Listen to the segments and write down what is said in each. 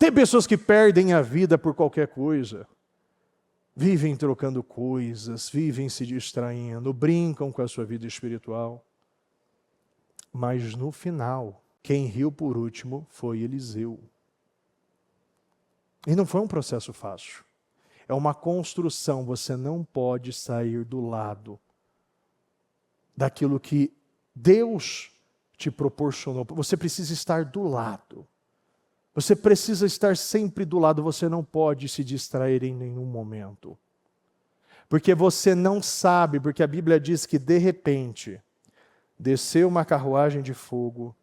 Tem pessoas que perdem a vida por qualquer coisa. Vivem trocando coisas, vivem se distraindo, brincam com a sua vida espiritual. Mas no final, quem riu por último foi Eliseu. E não foi um processo fácil. É uma construção, você não pode sair do lado daquilo que Deus te proporcionou. Você precisa estar do lado. Você precisa estar sempre do lado, você não pode se distrair em nenhum momento. Porque você não sabe, porque a Bíblia diz que de repente desceu uma carruagem de fogo,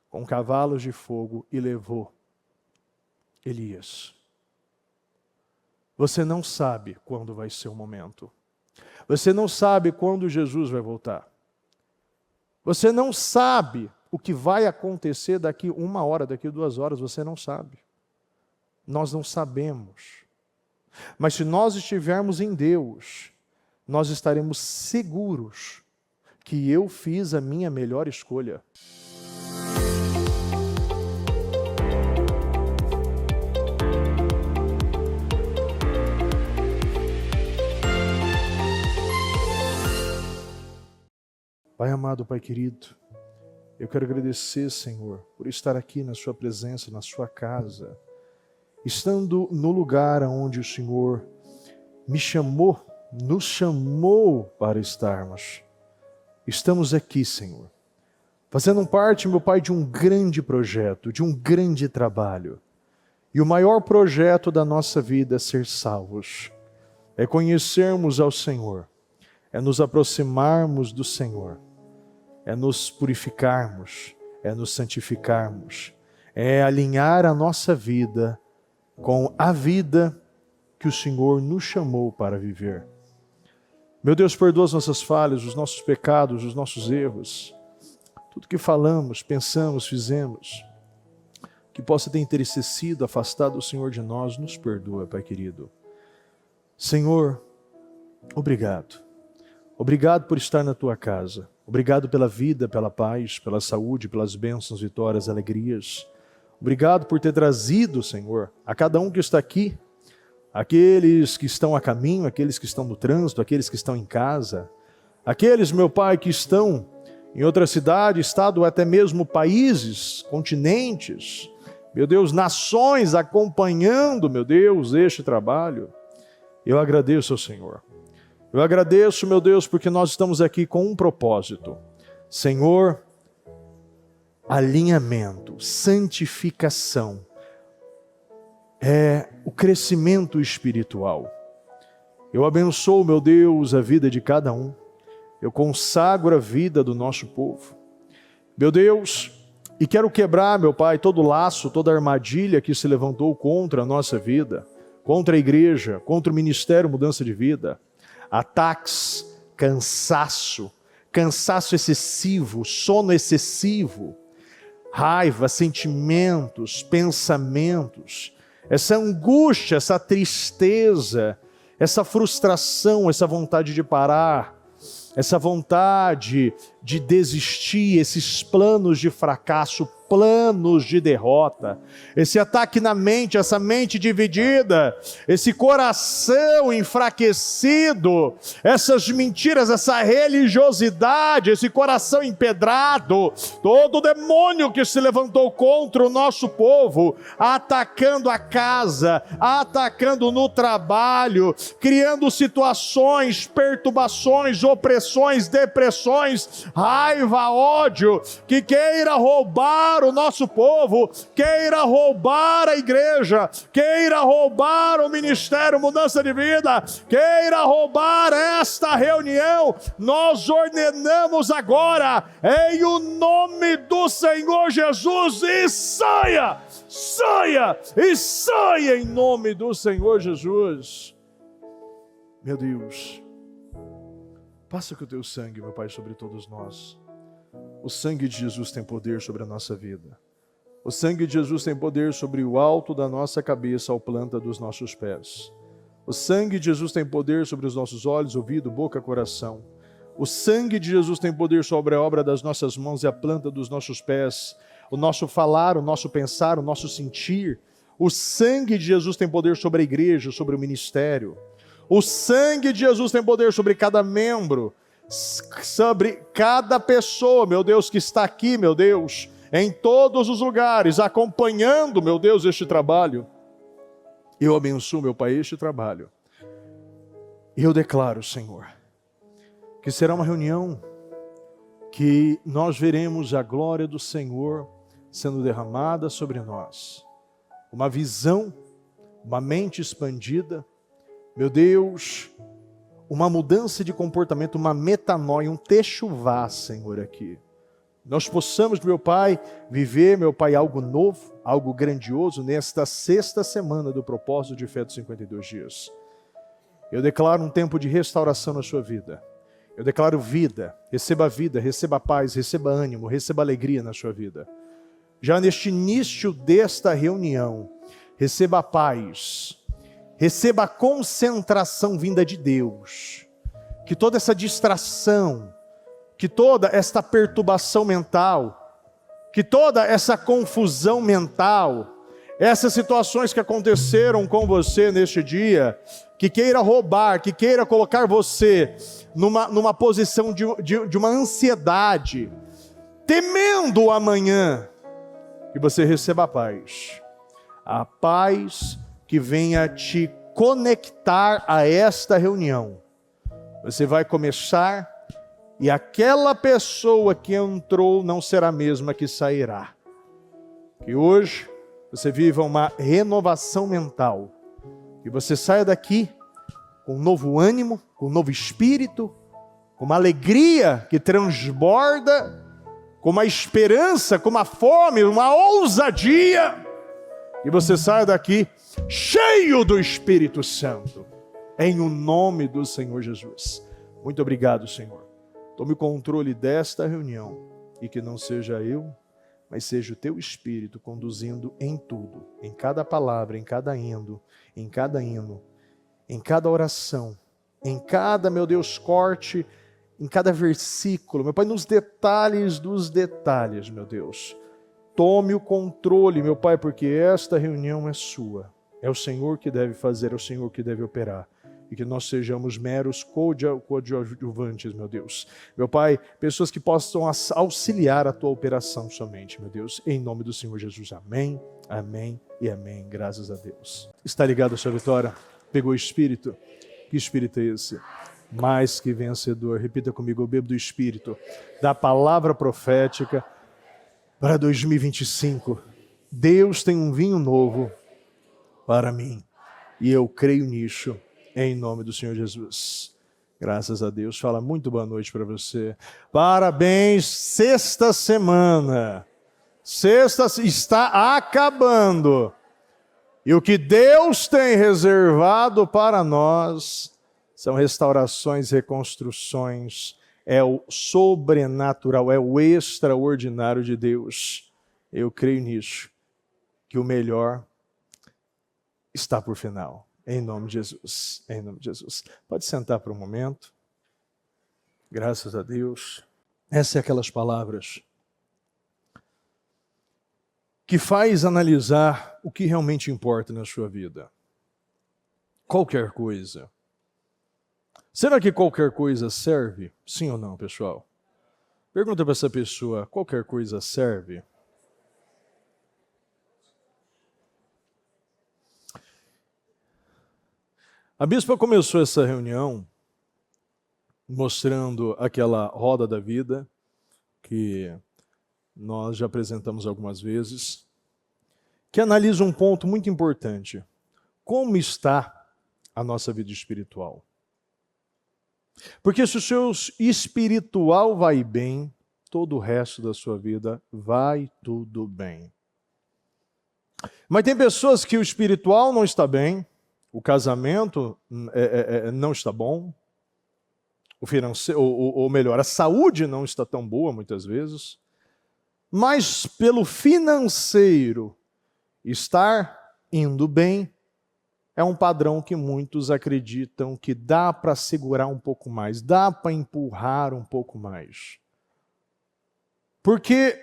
com cavalos de fogo e levou Elias. Você não sabe quando vai ser o momento. Você não sabe quando Jesus vai voltar. Você não sabe o que vai acontecer daqui 1 hora, daqui 2 horas, você não sabe. Nós não sabemos. Mas se nós estivermos em Deus, nós estaremos seguros que eu fiz a minha melhor escolha. Pai amado, Pai querido, eu quero agradecer, Senhor, por estar aqui na sua presença, na sua casa, estando no lugar onde o Senhor me chamou, nos chamou para estarmos. Estamos aqui, Senhor, fazendo parte, meu Pai, de um grande projeto, de um grande trabalho. E o maior projeto da nossa vida é ser salvos, é conhecermos ao Senhor, é nos aproximarmos do Senhor, é nos purificarmos, é nos santificarmos, é alinhar a nossa vida com a vida que o Senhor nos chamou para viver. Meu Deus, perdoa as nossas falhas, os nossos pecados, os nossos erros, tudo que falamos, pensamos, fizemos, que possa ter entristecido, afastado o Senhor de nós, nos perdoa, Pai querido. Senhor, obrigado. Obrigado por estar na Tua casa. Obrigado pela vida, pela paz, pela saúde, pelas bênçãos, vitórias, alegrias. Obrigado por ter trazido, Senhor, a cada um que está aqui, aqueles que estão a caminho, aqueles que estão no trânsito, aqueles que estão em casa, aqueles, meu Pai, que estão em outra cidade, estado, ou até mesmo países, continentes, meu Deus, nações acompanhando, meu Deus, este trabalho. Eu agradeço ao Senhor. Eu agradeço, meu Deus, porque nós estamos aqui com um propósito. Senhor, alinhamento, santificação, é o crescimento espiritual. Eu abençoo, meu Deus, a vida de cada um. Eu consagro a vida do nosso povo. Meu Deus, e quero quebrar, meu Pai, todo laço, toda armadilha que se levantou contra a nossa vida, contra a igreja, contra o ministério Mudança de Vida. Ataques, cansaço excessivo, sono excessivo, raiva, sentimentos, pensamentos, essa angústia, essa tristeza, essa frustração, essa vontade de parar, essa vontade de desistir, esses planos de fracasso, planos de derrota, esse ataque na mente, essa mente dividida, esse coração enfraquecido, essas mentiras, essa religiosidade, esse coração empedrado, todo demônio que se levantou contra o nosso povo, atacando a casa, atacando no trabalho, criando situações, perturbações, opressões, depressões, raiva, ódio, que queira roubar o nosso povo, queira roubar a igreja, queira roubar o ministério Mudança de Vida, queira roubar esta reunião, nós ordenamos agora, em o nome do Senhor Jesus, e saia, saia, e saia em nome do Senhor Jesus. Meu Deus, passa com o teu sangue, meu Pai, sobre todos nós. O sangue de Jesus tem poder sobre a nossa vida. O sangue de Jesus tem poder sobre o alto da nossa cabeça ao planta dos nossos pés. O sangue de Jesus tem poder sobre os nossos olhos, ouvido, boca, coração. O sangue de Jesus tem poder sobre a obra das nossas mãos e a planta dos nossos pés. O nosso falar, o nosso pensar, o nosso sentir, O sangue de Jesus tem poder sobre a igreja, sobre o ministério. O sangue de Jesus tem poder sobre cada membro, sobre cada pessoa, meu Deus, que está aqui, meu Deus, em todos os lugares, acompanhando, meu Deus, este trabalho. Eu abençoo, meu Pai, este trabalho. E eu declaro, Senhor, que será uma reunião que nós veremos a glória do Senhor sendo derramada sobre nós. Uma visão, uma mente expandida, meu Deus, uma mudança de comportamento, uma metanoia, um techuvá, Senhor, aqui. Nós possamos, meu Pai, viver, meu Pai, algo novo, algo grandioso nesta sexta semana do propósito de fé dos 52 dias. Eu declaro um tempo de restauração na sua vida. Eu declaro vida, receba paz, receba ânimo, receba alegria na sua vida. Já neste início desta reunião, receba a paz, receba a concentração vinda de Deus. Que toda essa distração, que toda esta perturbação mental, que toda essa confusão mental, essas situações que aconteceram com você neste dia, que queira roubar, que queira colocar você numa posição de uma ansiedade, temendo o amanhã, que você receba a paz que venha te conectar a esta reunião. Você vai começar e aquela pessoa que entrou não será a mesma que sairá. Que hoje você viva uma renovação mental, que você saia daqui com um novo ânimo, com um novo espírito, com uma alegria que transborda, com uma esperança, com uma fome, uma ousadia, e você saia daqui cheio do Espírito Santo, em o nome do Senhor Jesus. Muito obrigado, Senhor. Tome o controle desta reunião, e que não seja eu, mas seja o teu Espírito conduzindo em tudo, em cada palavra, em cada hino, em cada oração, em cada, meu Deus, corte, em cada versículo, meu Pai, nos detalhes dos detalhes, meu Deus. Tome o controle, meu Pai, porque esta reunião é sua. É o Senhor que deve fazer, é o Senhor que deve operar. E que nós sejamos meros coadjuvantes, meu Deus. Meu Pai, pessoas que possam auxiliar a tua operação somente, meu Deus. Em nome do Senhor Jesus. Amém, amém e amém. Graças a Deus. Está ligado a sua vitória? Pegou o Espírito? Que Espírito é esse? Mais que vencedor. Repita comigo, eu bebo do Espírito, da palavra profética para 2025. Deus tem um vinho novo para mim. E eu creio nisso. Em nome do Senhor Jesus. Graças a Deus. Fala muito boa noite para você. Parabéns, sexta semana. Sexta está acabando. E o que Deus tem reservado para nós são restaurações, reconstruções. É o sobrenatural, é o extraordinário de Deus. Eu creio nisso. Que o melhor está por final. Em nome de Jesus, em nome de Jesus. Pode sentar por um momento. Graças a Deus. Essas são aquelas palavras que faz analisar o que realmente importa na sua vida. Qualquer coisa. Será que qualquer coisa serve? Sim ou não, pessoal? Pergunta para essa pessoa, qualquer coisa serve? A bispa começou essa reunião mostrando aquela roda da vida que nós já apresentamos algumas vezes, que analisa um ponto muito importante. Como está a nossa vida espiritual? Porque se o seu espiritual vai bem, todo o resto da sua vida vai tudo bem. Mas tem pessoas que o espiritual não está bem, o casamento não está bom, o financeiro, ou melhor, a saúde não está tão boa muitas vezes, mas pelo financeiro estar indo bem, é um padrão que muitos acreditam que dá para segurar um pouco mais, dá para empurrar um pouco mais. Porque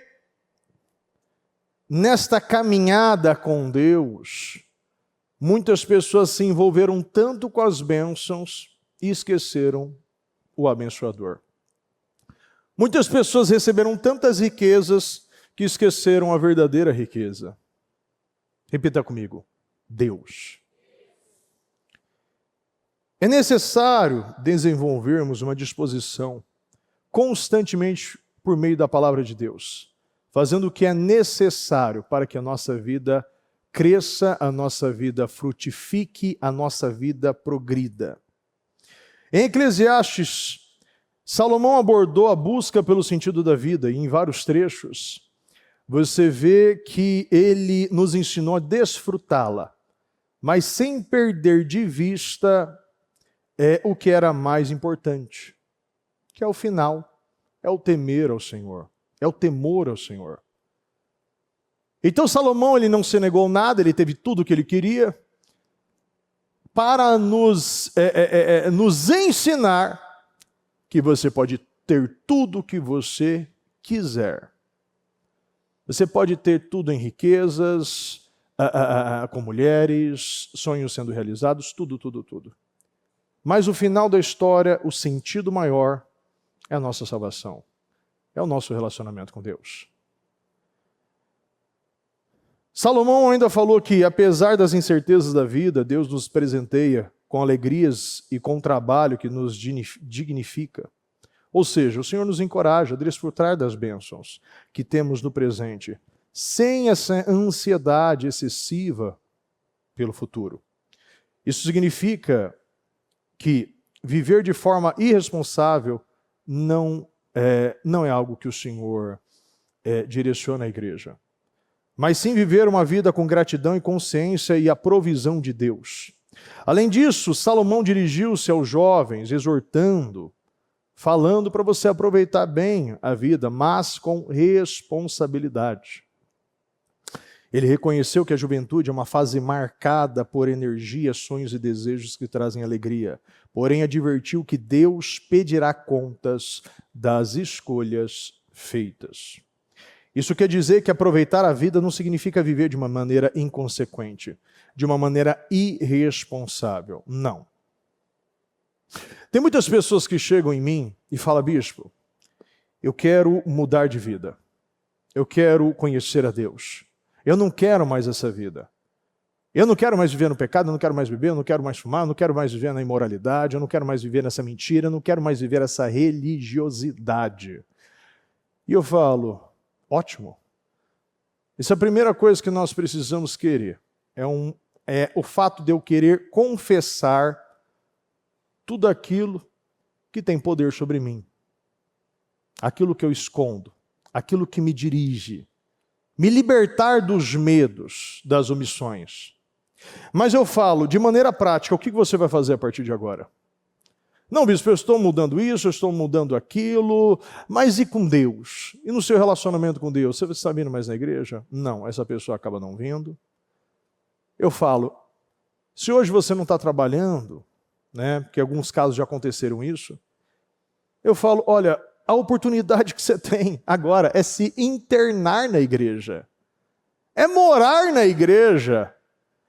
nesta caminhada com Deus, muitas pessoas se envolveram tanto com as bênçãos e esqueceram o abençoador. Muitas pessoas receberam tantas riquezas que esqueceram a verdadeira riqueza. Repita comigo: Deus. É necessário desenvolvermos uma disposição constantemente por meio da palavra de Deus, fazendo o que é necessário para que a nossa vida cresça, a nossa vida frutifique, a nossa vida progrida. Em Eclesiastes, Salomão abordou a busca pelo sentido da vida, e em vários trechos você vê que ele nos ensinou a desfrutá-la, mas sem perder de vista o que era mais importante, que é o final, é o temer ao Senhor, é o temor ao Senhor. Então Salomão, ele não se negou nada, ele teve tudo o que ele queria, para nos ensinar que você pode ter tudo o que você quiser. Você pode ter tudo em riquezas, com mulheres, sonhos sendo realizados, tudo. Mas o final da história, o sentido maior, é a nossa salvação. É o nosso relacionamento com Deus. Salomão ainda falou que, apesar das incertezas da vida, Deus nos presenteia com alegrias e com trabalho que nos dignifica. Ou seja, o Senhor nos encoraja a desfrutar das bênçãos que temos no presente, sem essa ansiedade excessiva pelo futuro. Isso significa que viver de forma irresponsável não é algo que o Senhor direciona à igreja, mas sim viver uma vida com gratidão e consciência e a provisão de Deus. Além disso, Salomão dirigiu-se aos jovens, exortando, falando para você aproveitar bem a vida, mas com responsabilidade. Ele reconheceu que a juventude é uma fase marcada por energia, sonhos e desejos que trazem alegria. Porém, advertiu que Deus pedirá contas das escolhas feitas. Isso quer dizer que aproveitar a vida não significa viver de uma maneira inconsequente, de uma maneira irresponsável. Não. Tem muitas pessoas que chegam em mim e falam: bispo, eu quero mudar de vida. Eu quero conhecer a Deus. Eu não quero mais essa vida. Eu não quero mais viver no pecado, eu não quero mais beber, eu não quero mais fumar, eu não quero mais viver na imoralidade, eu não quero mais viver nessa mentira, eu não quero mais viver essa religiosidade. E eu falo: ótimo. Essa é a primeira coisa que nós precisamos querer. É o fato de eu querer confessar tudo aquilo que tem poder sobre mim. Aquilo que eu escondo, aquilo que me dirige. Me libertar dos medos, das omissões. Mas eu falo, de maneira prática, o que você vai fazer a partir de agora? Não, bispo, eu estou mudando isso, eu estou mudando aquilo, mas e com Deus? E no seu relacionamento com Deus? Você está vindo mais na igreja? Não, essa pessoa acaba não vindo. Eu falo, se hoje você não está trabalhando, né, porque em alguns casos já aconteceram isso, eu falo, olha, a oportunidade que você tem agora é se internar na igreja, é morar na igreja,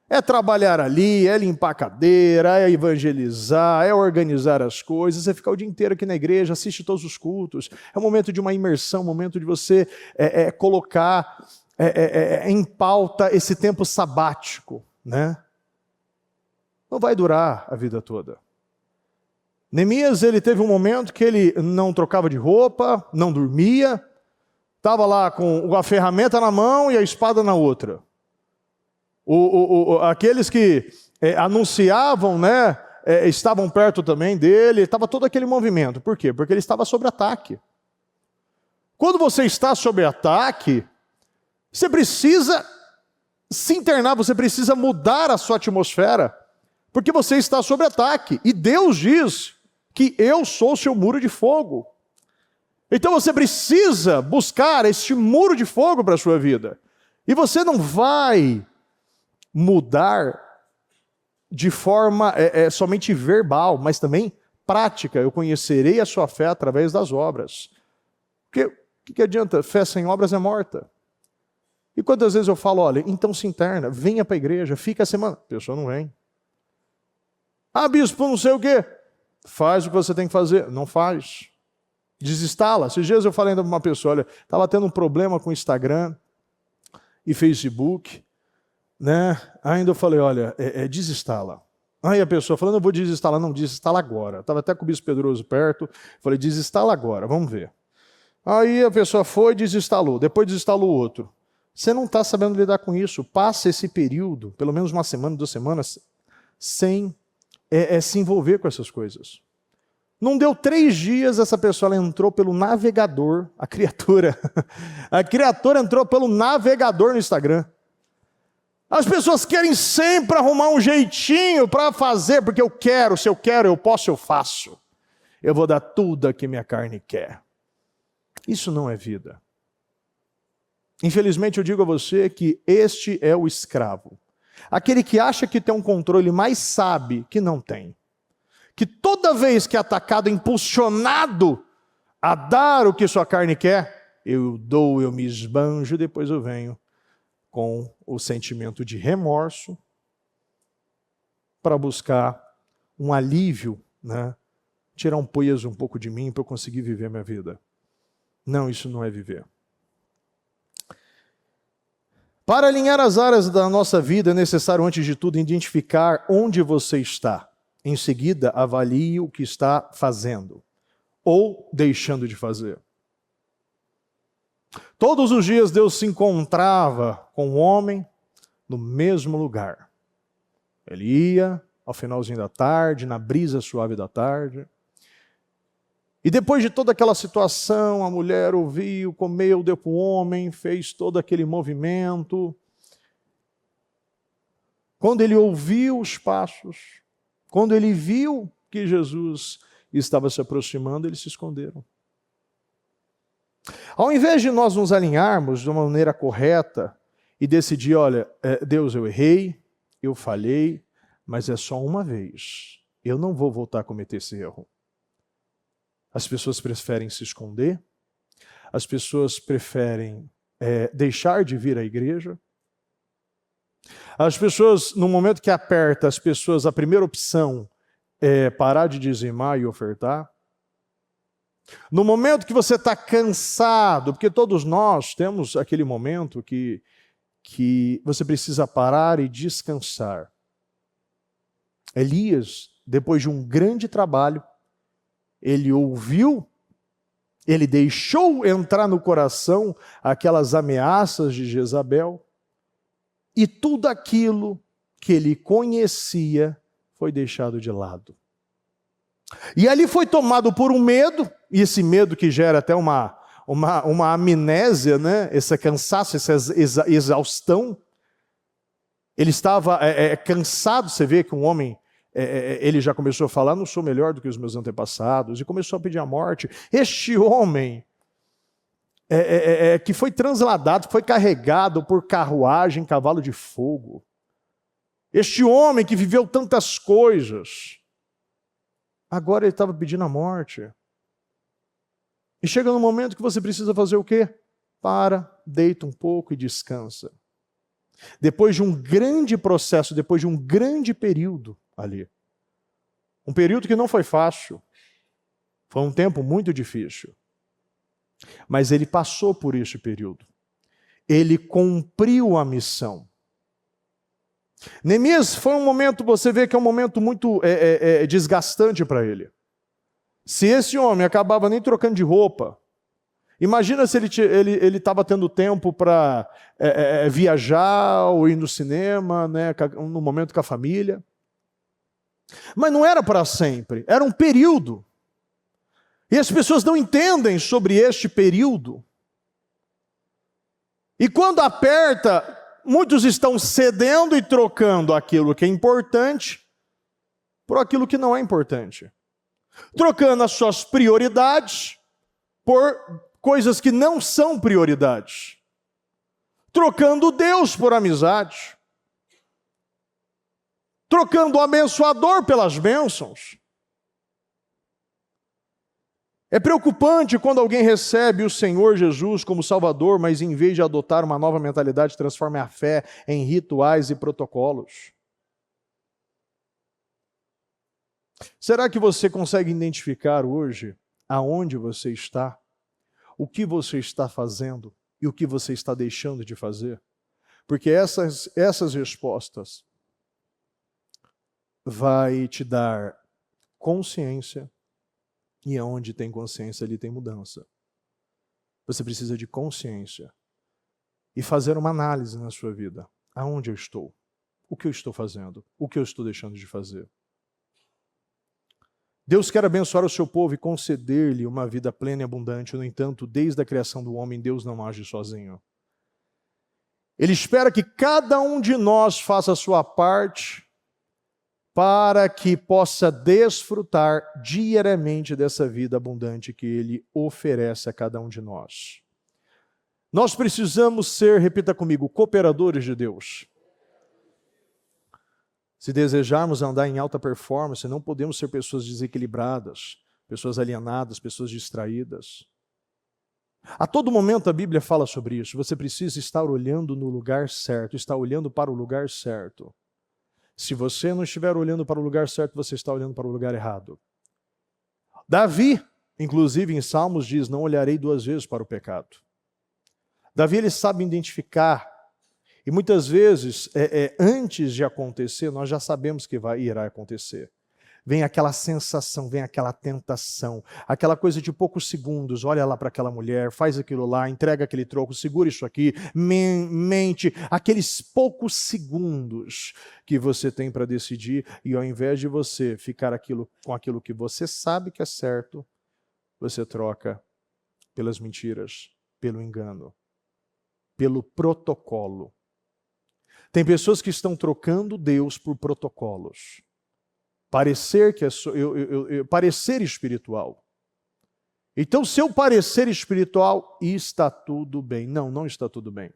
é trabalhar ali, é limpar a cadeira, é evangelizar, é organizar as coisas, é ficar o dia inteiro aqui na igreja, assiste todos os cultos, é um momento de uma imersão, um momento de você colocar em pauta esse tempo sabático, né? Não vai durar a vida toda. Neemias, ele teve um momento que ele não trocava de roupa, não dormia, estava lá com a ferramenta na mão e a espada na outra. Aqueles que anunciavam, né, estavam perto também dele, estava todo aquele movimento. Por quê? Porque ele estava sob ataque. Quando você está sob ataque, você precisa se internar, você precisa mudar a sua atmosfera, porque você está sob ataque. E Deus diz que eu sou o seu muro de fogo. Então você precisa buscar este muro de fogo para a sua vida. E você não vai mudar de forma somente verbal, mas também prática. Eu conhecerei a sua fé através das obras. Porque o que adianta? Fé sem obras é morta. E quantas vezes eu falo, olha, então se interna, venha para a igreja, fica a semana. A pessoa não vem. Ah, bispo, não sei o quê. Faz o que você tem que fazer. Não faz. Desinstala. Esses dias eu falei ainda para uma pessoa, olha, estava tendo um problema com Instagram e Facebook, né? Ainda eu falei, olha, desinstala. Aí a pessoa falando, eu vou desinstalar. Não, desinstala agora. Estava até com o bispo Pedroso perto. Falei, desinstala agora, vamos ver. Aí a pessoa foi e desinstalou. Depois desinstalou outro. Você não está sabendo lidar com isso. Passa esse período, pelo menos uma semana, 2 semanas, sem se envolver com essas coisas. Não deu 3 dias, essa pessoa ela entrou pelo navegador, a criatura entrou pelo navegador no Instagram. As pessoas querem sempre arrumar um jeitinho para fazer, porque eu quero, se eu quero, eu posso, eu faço. Eu vou dar tudo a que minha carne quer. Isso não é vida. Infelizmente eu digo a você que este é o escravo. Aquele que acha que tem um controle, mas sabe que não tem. Que toda vez que é atacado, impulsionado a dar o que sua carne quer, eu dou, eu me esbanjo, depois eu venho com o sentimento de remorso para buscar um alívio, né? Tirar um peso um pouco de mim para eu conseguir viver minha vida. Não, isso não é viver. Para alinhar as áreas da nossa vida, é necessário, antes de tudo, identificar onde você está. Em seguida, avalie o que está fazendo ou deixando de fazer. Todos os dias Deus se encontrava com o homem no mesmo lugar. Ele ia ao finalzinho da tarde, na brisa suave da tarde. E depois de toda aquela situação, a mulher ouviu, comeu, deu para o homem, fez todo aquele movimento. Quando ele ouviu os passos, quando ele viu que Jesus estava se aproximando, eles se esconderam. Ao invés de nós nos alinharmos de uma maneira correta e decidir, olha, Deus, eu errei, eu falhei, mas é só uma vez. Eu não vou voltar a cometer esse erro. As pessoas preferem se esconder, as pessoas preferem deixar de vir à igreja. As pessoas, no momento que aperta, a primeira opção é parar de dizimar e ofertar. No momento que você está cansado, porque todos nós temos aquele momento que você precisa parar e descansar. Elias, depois de um grande trabalho, ele ouviu, ele deixou entrar no coração aquelas ameaças de Jezabel, e tudo aquilo que ele conhecia foi deixado de lado. E ali foi tomado por um medo, e esse medo que gera até uma amnésia, né? Esse cansaço, essa exaustão. Ele estava cansado, você vê que um homem, ele já começou a falar, não sou melhor do que os meus antepassados, e começou a pedir a morte. Este homem, que foi transladado, foi carregado por carruagem, cavalo de fogo. Este homem que viveu tantas coisas, agora ele estava pedindo a morte. E chega no momento que você precisa fazer o quê? Para, deita um pouco e descansa. Depois de um grande processo, depois de um grande período ali. Um período que não foi fácil. Foi um tempo muito difícil. Mas ele passou por esse período. Ele cumpriu a missão. Neemias foi um momento, você vê que é um momento muito desgastante para ele. Se esse homem acabava nem trocando de roupa, imagina se ele estava tendo tempo para viajar ou ir no cinema, né, no momento com a família. Mas não era para sempre, era um período. E as pessoas não entendem sobre este período. E quando aperta, muitos estão cedendo e trocando aquilo que é importante por aquilo que não é importante. Trocando as suas prioridades por coisas que não são prioridades. Trocando Deus por amizade. Trocando o abençoador pelas bênçãos. É preocupante quando alguém recebe o Senhor Jesus como Salvador, mas em vez de adotar uma nova mentalidade, transforma a fé em rituais e protocolos. Será que você consegue identificar hoje aonde você está, o que você está fazendo e o que você está deixando de fazer? Porque essas respostas vai te dar consciência, e aonde tem consciência, ali tem mudança. Você precisa de consciência e fazer uma análise na sua vida. Aonde eu estou? O que eu estou fazendo? O que eu estou deixando de fazer? Deus quer abençoar o seu povo e conceder-lhe uma vida plena e abundante. No entanto, desde a criação do homem, Deus não age sozinho. Ele espera que cada um de nós faça a sua parte para que possa desfrutar diariamente dessa vida abundante que Ele oferece a cada um de nós. Nós precisamos ser, repita comigo, cooperadores de Deus. Se desejarmos andar em alta performance, não podemos ser pessoas desequilibradas, pessoas alienadas, pessoas distraídas. A todo momento a Bíblia fala sobre isso. Você precisa estar olhando no lugar certo, estar olhando para o lugar certo. Se você não estiver olhando para o lugar certo, você está olhando para o lugar errado. Davi, inclusive em Salmos, diz: não olharei duas vezes para o pecado. Davi, ele sabe identificar. E muitas vezes, antes de acontecer, nós já sabemos que irá acontecer. Vem aquela sensação, vem aquela tentação, aquela coisa de poucos segundos. Olha lá para aquela mulher, faz aquilo lá, entrega aquele troco, segura isso aqui, mente. Aqueles poucos segundos que você tem para decidir, e ao invés de você ficar com aquilo que você sabe que é certo, você troca pelas mentiras, pelo engano, pelo protocolo. Tem pessoas que estão trocando Deus por protocolos. Parecer parecer espiritual. Então, seu parecer espiritual está tudo bem. Não, não está tudo bem.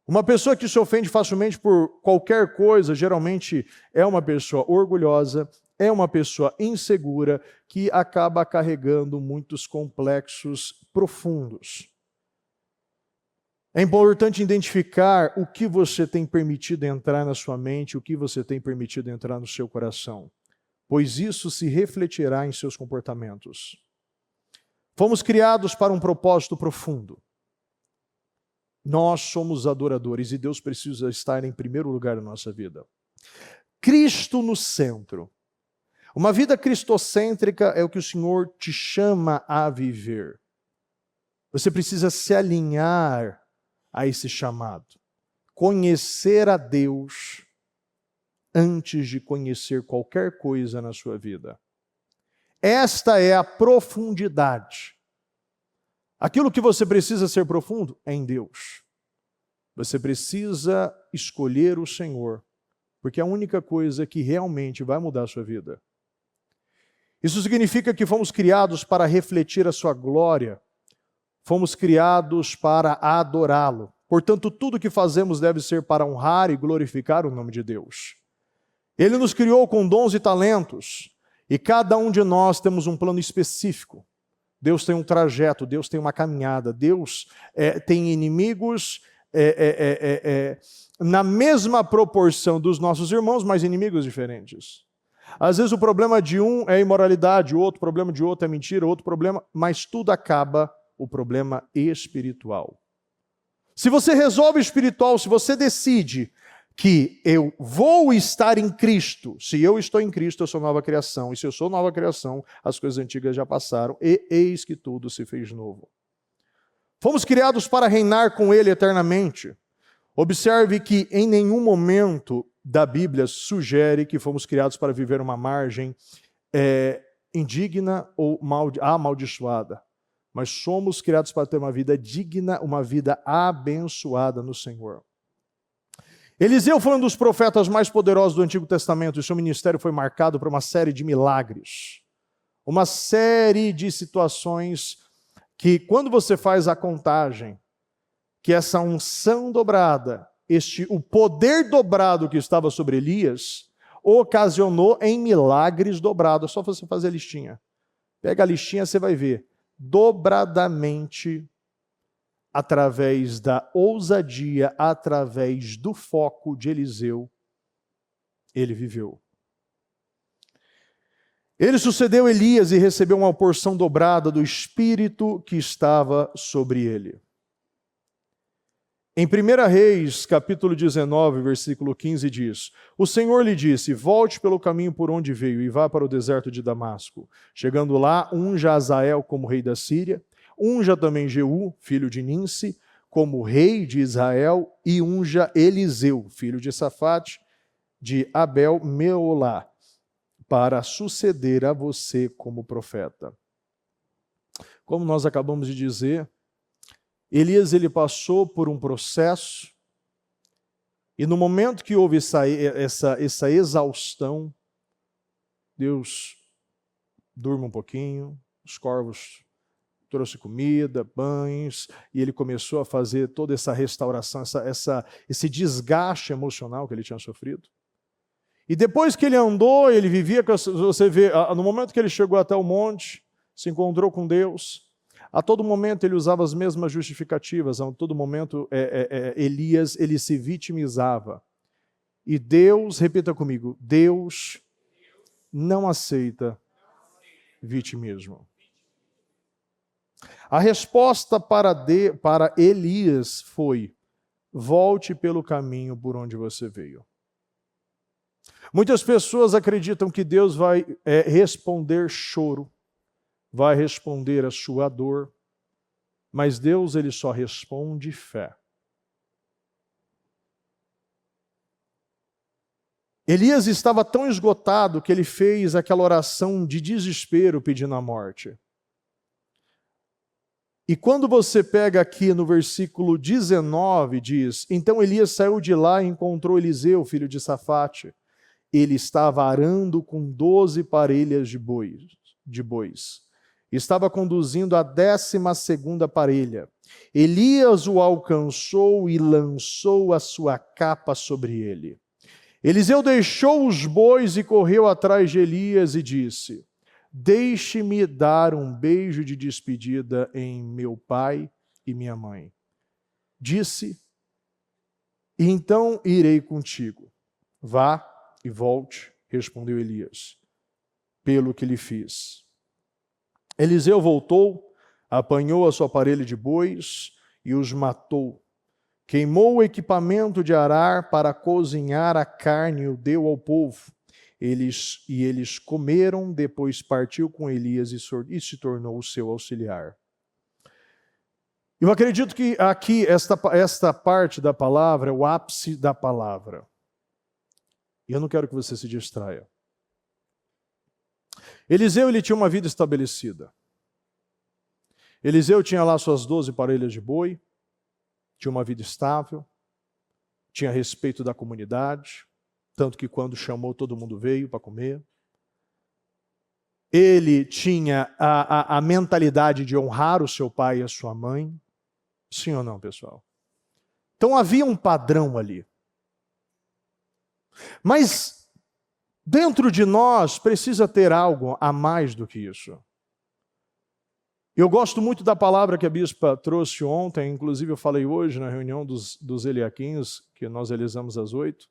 Uma pessoa que se ofende facilmente por qualquer coisa, geralmente é uma pessoa orgulhosa, é uma pessoa insegura, que acaba carregando muitos complexos profundos. É importante identificar o que você tem permitido entrar na sua mente, o que você tem permitido entrar no seu coração, pois isso se refletirá em seus comportamentos. Fomos criados para um propósito profundo. Nós somos adoradores e Deus precisa estar em primeiro lugar na nossa vida. Cristo no centro. Uma vida cristocêntrica é o que o Senhor te chama a viver. Você precisa se alinhar a esse chamado. Conhecer a Deus antes de conhecer qualquer coisa na sua vida. Esta é a profundidade. Aquilo que você precisa ser profundo é em Deus. Você precisa escolher o Senhor, porque é a única coisa que realmente vai mudar a sua vida. Isso significa que fomos criados para refletir a sua glória. Fomos criados para adorá-lo. Portanto, tudo que fazemos deve ser para honrar e glorificar o nome de Deus. Ele nos criou com dons e talentos, e cada um de nós temos um plano específico. Deus tem um trajeto, Deus tem uma caminhada, Deus tem inimigos na mesma proporção dos nossos irmãos, mas inimigos diferentes. Às vezes o problema de um é imoralidade, o outro problema de outro é mentira, outro problema, mas tudo acaba o problema espiritual. Se você resolve o espiritual, se você decide que eu vou estar em Cristo, se eu estou em Cristo, eu sou nova criação, e se eu sou nova criação, as coisas antigas já passaram, e eis que tudo se fez novo. Fomos criados para reinar com Ele eternamente. Observe que em nenhum momento da Bíblia sugere que fomos criados para viver uma margem indigna ou amaldiçoada. Mas somos criados para ter uma vida digna, uma vida abençoada no Senhor. Eliseu foi um dos profetas mais poderosos do Antigo Testamento e seu ministério foi marcado por uma série de milagres. Uma série de situações que, quando você faz a contagem, que essa unção dobrada, o poder dobrado que estava sobre Elias, ocasionou em milagres dobrados. É só você fazer a listinha. Pega a listinha, você vai ver. Dobradamente, através da ousadia, através do foco de Eliseu, ele viveu. Ele sucedeu Elias e recebeu uma porção dobrada do Espírito que estava sobre ele. Em 1 Reis, capítulo 19, versículo 15, diz: O Senhor lhe disse, volte pelo caminho por onde veio e vá para o deserto de Damasco. Chegando lá, unja Azael como rei da Síria, unja também Jeú, filho de Ninsi, como rei de Israel, e unja Eliseu, filho de Safate, de Abel-Meolá, para suceder a você como profeta. Como nós acabamos de dizer, Elias ele passou por um processo e no momento que houve essa exaustão, Deus durma um pouquinho, os corvos trouxe comida, pães, e ele começou a fazer toda essa restauração, esse desgaste emocional que ele tinha sofrido. E depois que ele andou, ele vivia, você vê, no momento que ele chegou até o monte, se encontrou com Deus, a todo momento ele usava as mesmas justificativas, a todo momento Elias ele se vitimizava. E Deus, repita comigo, Deus não aceita vitimismo. A resposta para Elias foi: volte pelo caminho por onde você veio. Muitas pessoas acreditam que Deus vai responder choro, vai responder a sua dor, mas Deus ele só responde fé. Elias estava tão esgotado que ele fez aquela oração de desespero pedindo a morte. E quando você pega aqui no versículo 19, diz: Então Elias saiu de lá e encontrou Eliseu, filho de Safate. Ele estava arando com 12 parelhas de bois. Estava conduzindo a 12ª parelha. Elias o alcançou e lançou a sua capa sobre ele. Eliseu deixou os bois e correu atrás de Elias e disse: Deixe-me dar um beijo de despedida em meu pai e minha mãe. Disse: Então irei contigo. Vá e volte, respondeu Elias, pelo que lhe fiz. Eliseu voltou, apanhou a sua parelha de bois e os matou. Queimou o equipamento de arar para cozinhar a carne e o deu ao povo. Eles comeram, depois partiu com Elias e se tornou o seu auxiliar. Eu acredito que aqui, esta parte da palavra é o ápice da palavra. E eu não quero que você se distraia. Eliseu ele tinha uma vida estabelecida. Eliseu tinha lá suas 12 parelhas de boi, tinha uma vida estável, tinha respeito da comunidade, tanto que quando chamou todo mundo veio para comer. Ele tinha a mentalidade de honrar o seu pai e a sua mãe. Sim ou não, pessoal? Então havia um padrão ali. Mas dentro de nós precisa ter algo a mais do que isso. Eu gosto muito da palavra que a bispa trouxe ontem, inclusive eu falei hoje na reunião dos Eliaquins, que nós realizamos às 8,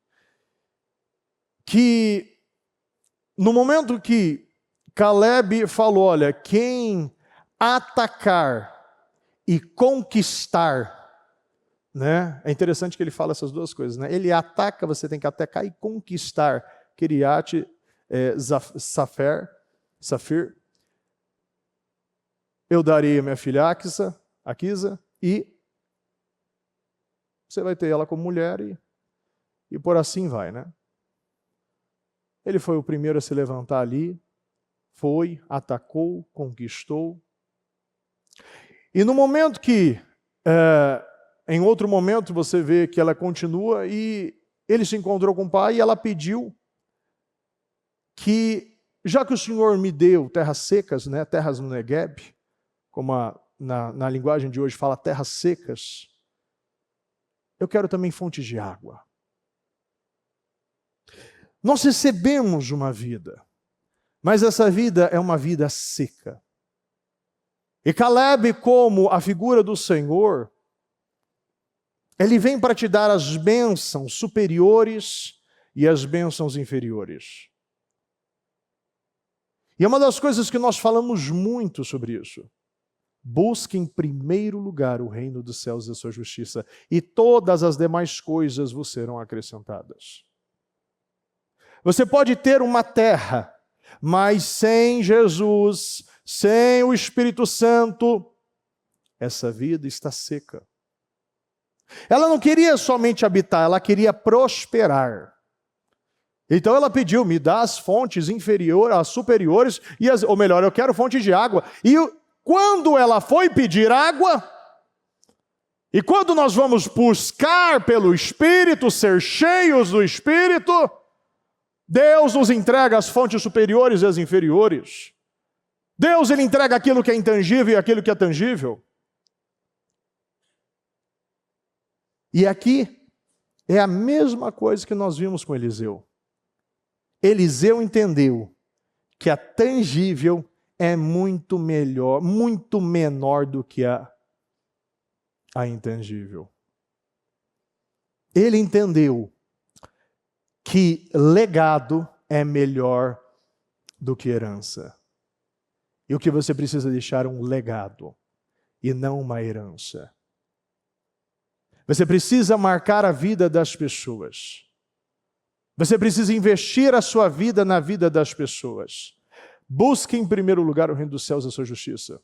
que no momento que Caleb falou, olha, quem atacar e conquistar, né? É interessante que ele fala essas duas coisas, né? Ele ataca, você tem que atacar e conquistar. Kiriat, Safir, eu darei a minha filha Aquisa, e você vai ter ela como mulher e por assim vai, né? Ele foi o primeiro a se levantar ali, foi, atacou, conquistou. E no momento que, em outro momento, você vê que ela continua e ele se encontrou com o pai e ela pediu que, já que o Senhor me deu terras secas, né, terras no Negueb, como na linguagem de hoje fala terras secas, eu quero também fontes de água. Nós recebemos uma vida, Mas essa vida é uma vida seca. E Caleb, como a figura do Senhor, ele vem para te dar as bênçãos superiores e as bênçãos inferiores. E é uma das coisas que nós falamos muito sobre isso. Busque em primeiro lugar o reino dos céus e a sua justiça, e todas as demais coisas vos serão acrescentadas. Você pode ter uma terra, mas sem Jesus, sem o Espírito Santo, essa vida está seca. Ela não queria somente habitar, ela queria prosperar. Então ela pediu, me dá as fontes inferiores, as superiores, ou melhor, eu quero fonte de água. E quando ela foi pedir água, e quando nós vamos buscar pelo Espírito, ser cheios do Espírito, Deus nos entrega as fontes superiores e as inferiores. Deus, ele entrega aquilo que é intangível e aquilo que é tangível. E aqui é a mesma coisa que nós vimos com Eliseu. Eliseu entendeu que a tangível é muito melhor, muito menor do que a intangível. Ele entendeu que legado é melhor do que herança. E o que você precisa deixar é um legado e não uma herança. Você precisa marcar a vida das pessoas. Você precisa investir a sua vida na vida das pessoas. Busque em primeiro lugar o reino dos céus e a sua justiça.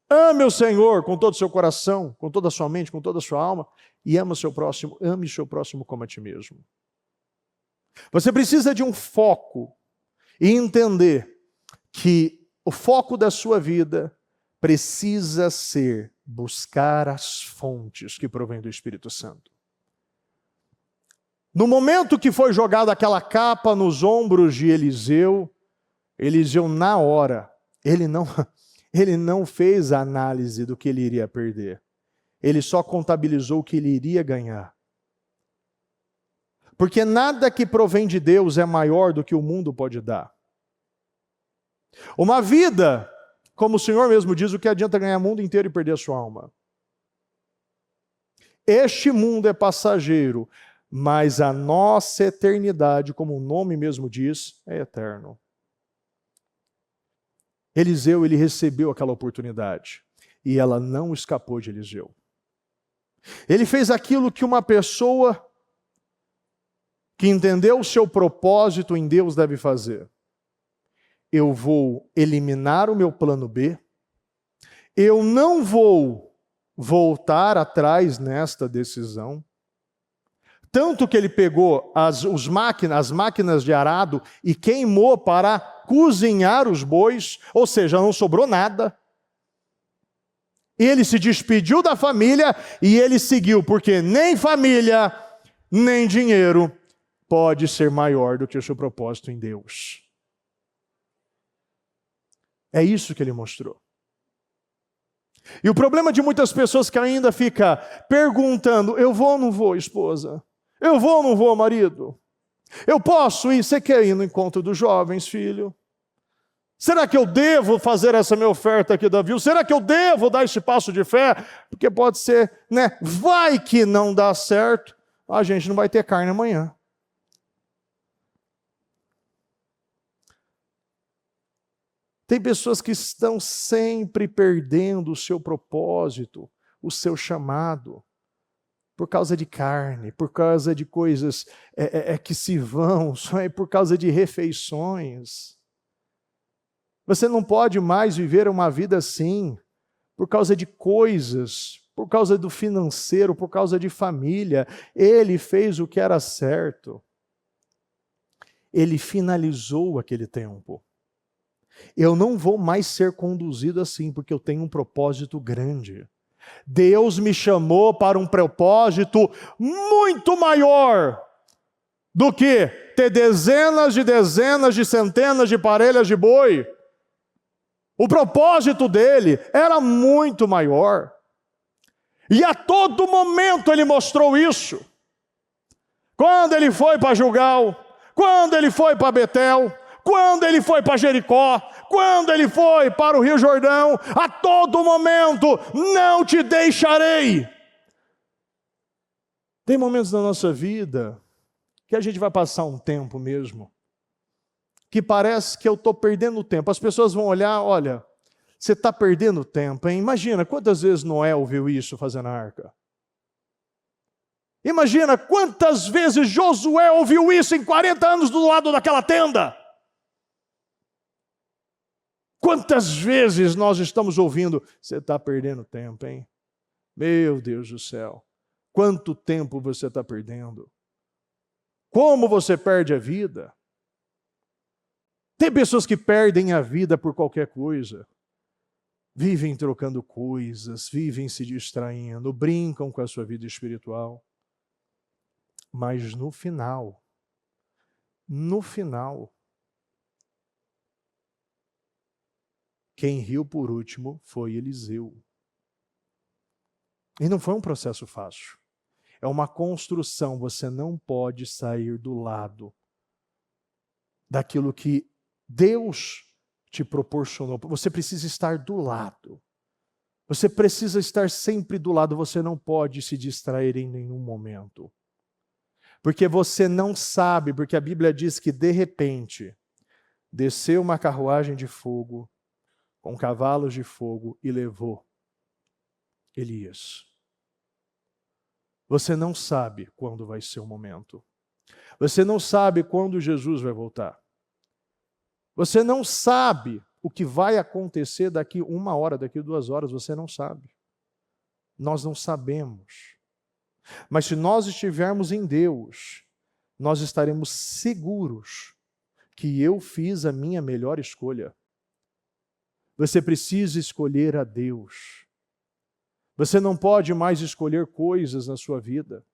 Ame o Senhor com todo o seu coração, com toda a sua mente, com toda a sua alma, e ame o seu próximo como a ti mesmo. Você precisa de um foco e entender que o foco da sua vida precisa ser buscar as fontes que provêm do Espírito Santo. No momento que foi jogada aquela capa nos ombros de Eliseu, Eliseu na hora, ele não fez a análise do que ele iria perder. Ele só contabilizou o que ele iria ganhar. Porque nada que provém de Deus é maior do que o mundo pode dar. Uma vida, como o Senhor mesmo diz, o que adianta ganhar o mundo inteiro e perder a sua alma? Este mundo é passageiro, mas a nossa eternidade, como o nome mesmo diz, é eterno. Eliseu, ele recebeu aquela oportunidade e ela não escapou de Eliseu. Ele fez aquilo que uma pessoa que entendeu o seu propósito em Deus deve fazer. Eu vou eliminar o meu plano B, eu não vou voltar atrás nesta decisão. Tanto que ele pegou as máquinas de arado e queimou para cozinhar os bois, ou seja, não sobrou nada. Ele se despediu da família e ele seguiu, porque nem família, nem dinheiro pode ser maior do que o seu propósito em Deus. É isso que ele mostrou. E o problema de muitas pessoas que ainda fica perguntando, eu vou ou não vou, esposa? Eu vou ou não vou, marido? Eu posso ir? Você quer ir no encontro dos jovens, filho? Será que eu devo fazer essa minha oferta aqui da viúva? Será que eu devo dar esse passo de fé? Porque pode ser, né? Vai que não dá certo, a gente não vai ter carne amanhã. Tem pessoas que estão sempre perdendo o seu propósito, o seu chamado, por causa de carne, por causa de coisas que se vão, só é por causa de refeições. Você não pode mais viver uma vida assim, por causa de coisas, por causa do financeiro, por causa de família. Ele fez o que era certo. Ele finalizou aquele tempo. Eu não vou mais ser conduzido assim, porque eu tenho um propósito grande. Deus me chamou para um propósito muito maior do que ter dezenas, de centenas de parelhas de boi. O propósito dele era muito maior. E a todo momento ele mostrou isso. Quando ele foi para Gilgal, quando ele foi para Betel, quando ele foi para Jericó, quando ele foi para o Rio Jordão, a todo momento, não te deixarei. Tem momentos na nossa vida que a gente vai passar um tempo mesmo, que parece que eu estou perdendo tempo. As pessoas vão olhar, olha, você está perdendo tempo, hein? Imagina quantas vezes Noé ouviu isso fazendo a arca. Imagina quantas vezes Josué ouviu isso em 40 anos do lado daquela tenda. Quantas vezes nós estamos ouvindo, você está perdendo tempo, hein? Meu Deus do céu, quanto tempo você está perdendo? Como você perde a vida? Tem pessoas que perdem a vida por qualquer coisa. Vivem trocando coisas, vivem se distraindo, brincam com a sua vida espiritual. Mas no final, quem riu por último foi Eliseu. E não foi um processo fácil. É uma construção, você não pode sair do lado daquilo que Deus te proporcionou. Você precisa estar do lado. Você precisa estar sempre do lado, você não pode se distrair em nenhum momento. Porque você não sabe, porque a Bíblia diz que de repente desceu uma carruagem de fogo com cavalos de fogo e levou Elias. Você não sabe quando vai ser o momento. Você não sabe quando Jesus vai voltar. Você não sabe o que vai acontecer daqui 1 hora, daqui 2 horas, você não sabe. Nós não sabemos. Mas se nós estivermos em Deus, nós estaremos seguros que eu fiz a minha melhor escolha. Você precisa escolher a Deus. Você não pode mais escolher coisas na sua vida.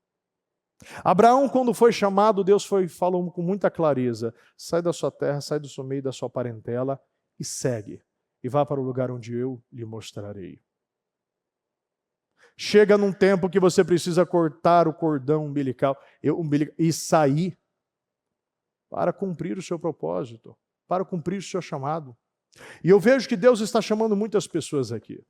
Abraão, quando foi chamado, Deus falou com muita clareza: sai da sua terra, sai do seu meio, da sua parentela e segue. E vá para o lugar onde eu lhe mostrarei. Chega num tempo que você precisa cortar o cordão umbilical e sair para cumprir o seu propósito, para cumprir o seu chamado. E eu vejo que Deus está chamando muitas pessoas aqui.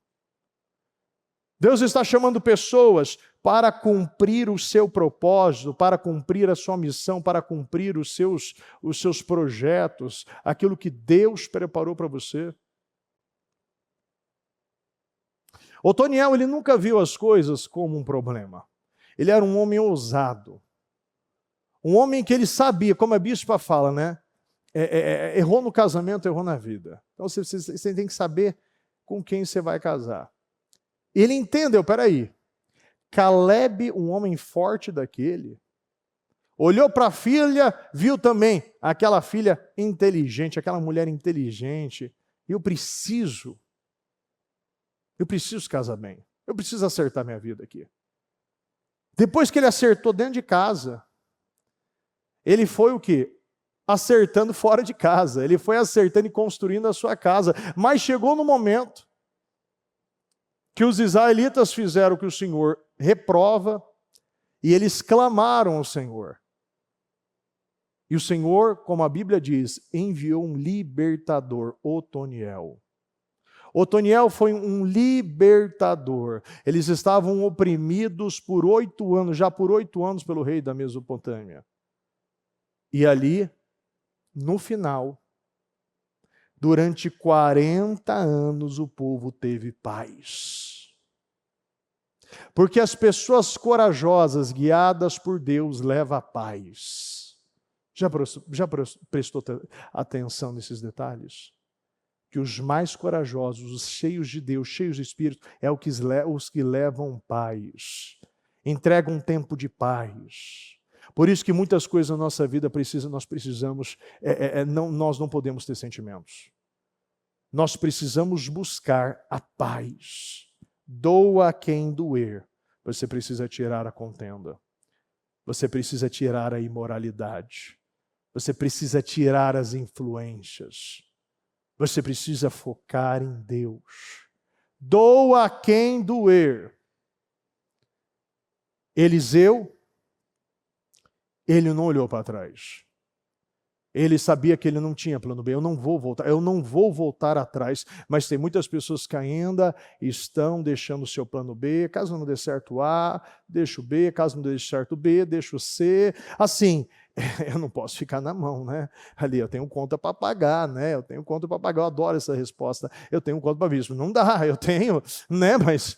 Deus está chamando pessoas para cumprir o seu propósito, para cumprir a sua missão, para cumprir os seus projetos, aquilo que Deus preparou para você. Otoniel, ele nunca viu as coisas como um problema. Ele era um homem ousado. Um homem que ele sabia, como a bispa fala, né? Errou no casamento, errou na vida. Então você tem que saber com quem você vai casar. Ele entendeu, peraí, Caleb, um homem forte daquele, olhou para a filha, viu também aquela filha inteligente, aquela mulher inteligente. Eu preciso casar bem. Eu preciso acertar minha vida aqui. Depois que ele acertou dentro de casa, ele foi o quê? Acertando fora de casa. Ele foi acertando e construindo a sua casa. Mas chegou no momento que os israelitas fizeram o que o Senhor reprova e eles clamaram ao Senhor. E o Senhor, como a Bíblia diz, enviou um libertador, Otoniel. Otoniel foi um libertador. Eles estavam oprimidos por 8 anos, já por 8 anos pelo rei da Mesopotâmia. E ali, no final, durante 40 anos o povo teve paz. Porque as pessoas corajosas, guiadas por Deus, levam a paz. Já prestou atenção nesses detalhes? Que os mais corajosos, os cheios de Deus, cheios de Espírito, os que levam paz. Entregam um tempo de paz. Por isso que muitas coisas na nossa vida nós precisamos, nós não podemos ter sentimentos. Nós precisamos buscar a paz. Doa a quem doer. Você precisa tirar a contenda. Você precisa tirar a imoralidade. Você precisa tirar as influências. Você precisa focar em Deus. Doa a quem doer. Eliseu, ele não olhou para trás. Ele sabia que ele não tinha plano B. Eu não vou voltar atrás. Mas tem muitas pessoas que ainda estão deixando o seu plano B. Caso não dê certo o A, deixa o B. Caso não dê certo o B, deixa o C. Assim, eu não posso ficar na mão, né? Ali, eu tenho conta para pagar, né? Eu tenho conta para pagar. Eu adoro essa resposta. Eu tenho conta para isso. Não dá, eu tenho, né? Mas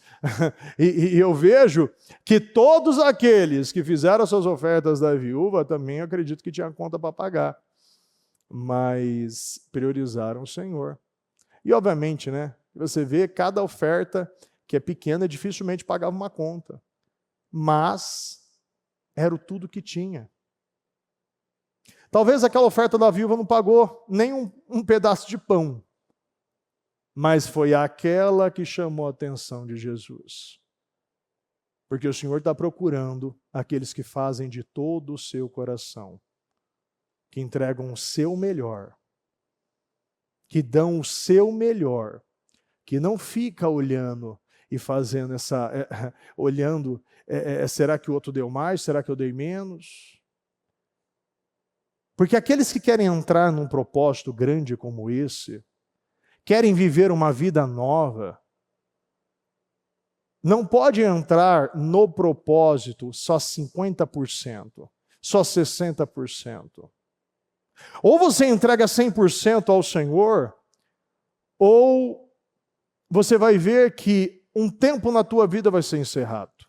e eu vejo que todos aqueles que fizeram as suas ofertas da viúva também acredito que tinham conta para pagar. Mas priorizaram o Senhor. E obviamente, né? Você vê cada oferta que é pequena, dificilmente pagava uma conta. Mas era tudo que tinha. Talvez aquela oferta da viúva não pagou nem um pedaço de pão. Mas foi aquela que chamou a atenção de Jesus. Porque o Senhor está procurando aqueles que fazem de todo o seu coração, que entregam o seu melhor, que dão o seu melhor, que não fica olhando e fazendo será que o outro deu mais? Será que eu dei menos? Porque aqueles que querem entrar num propósito grande como esse, querem viver uma vida nova, não pode entrar no propósito só 50%, só 60%. Ou você entrega 100% ao Senhor, ou você vai ver que um tempo na tua vida vai ser encerrado.